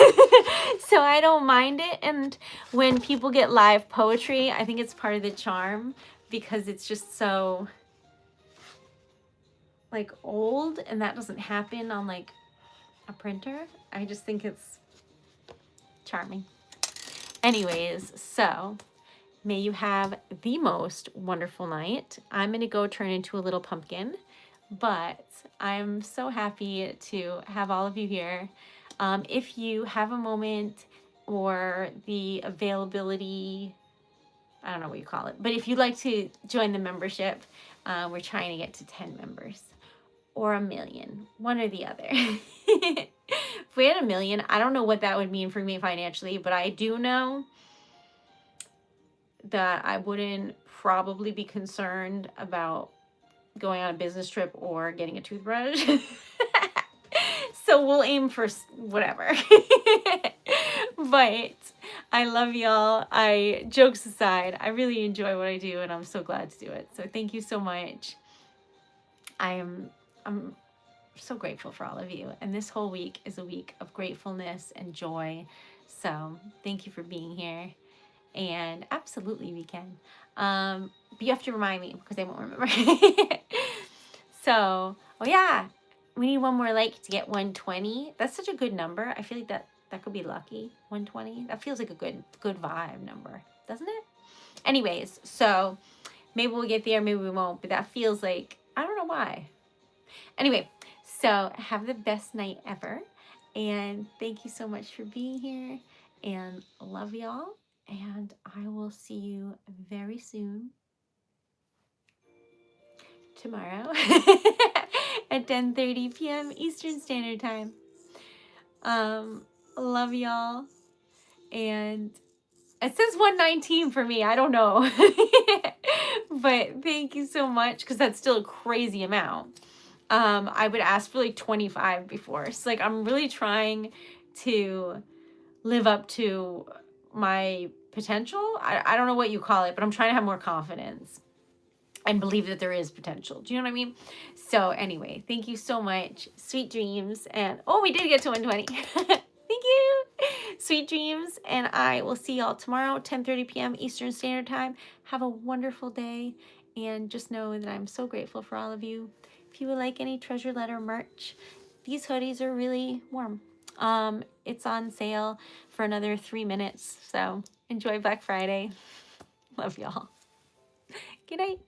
So I don't mind it. And when people get live poetry, I think it's part of the charm because it's just so like old, and that doesn't happen on like a printer. I just think it's charming. Anyways, so may you have the most wonderful night. I'm gonna go turn into a little pumpkin, but I'm so happy to have all of you here. If you have a moment or the availability, I don't know what you call it, but if you'd like to join the membership, we're trying to get to 10 members. Or 1 million, one or the other. If we had 1 million, I don't know what that would mean for me financially, but I do know that I wouldn't probably be concerned about going on a business trip or getting a toothbrush. So we'll aim for whatever. But I love y'all. Jokes aside, I really enjoy what I do, and I'm so glad to do it. So thank you so much. I'm so grateful for all of you. And this whole week is a week of gratefulness and joy. So thank you for being here. And absolutely we can. But you have to remind me because I won't remember. So, oh yeah, we need one more like to get 120. That's such a good number. I feel like that could be lucky. 120. That feels like a good vibe number, doesn't it? Anyways, so maybe we'll get there, maybe we won't, but that feels like, I don't know why. Anyway, so have the best night ever. And thank you so much for being here. And love y'all. And I will see you very soon. Tomorrow at 10:30 p.m. Eastern Standard Time. Love y'all. And it says 119 for me. I don't know. But thank you so much because that's still a crazy amount. I would ask for like 25 before. So like I'm really trying to live up to my potential. I don't know what you call it, but I'm trying to have more confidence and believe that there is potential. Do you know what I mean? So anyway, thank you so much. Sweet dreams. And oh, we did get to 120. Thank you. Sweet dreams. And I will see y'all tomorrow, 10:30 p.m. Eastern Standard Time. Have a wonderful day. And just know that I'm so grateful for all of you. If you would like any Treasured Letter merch, these hoodies are really warm. It's on sale for another 3 minutes. So enjoy Black Friday. Love y'all. Good night.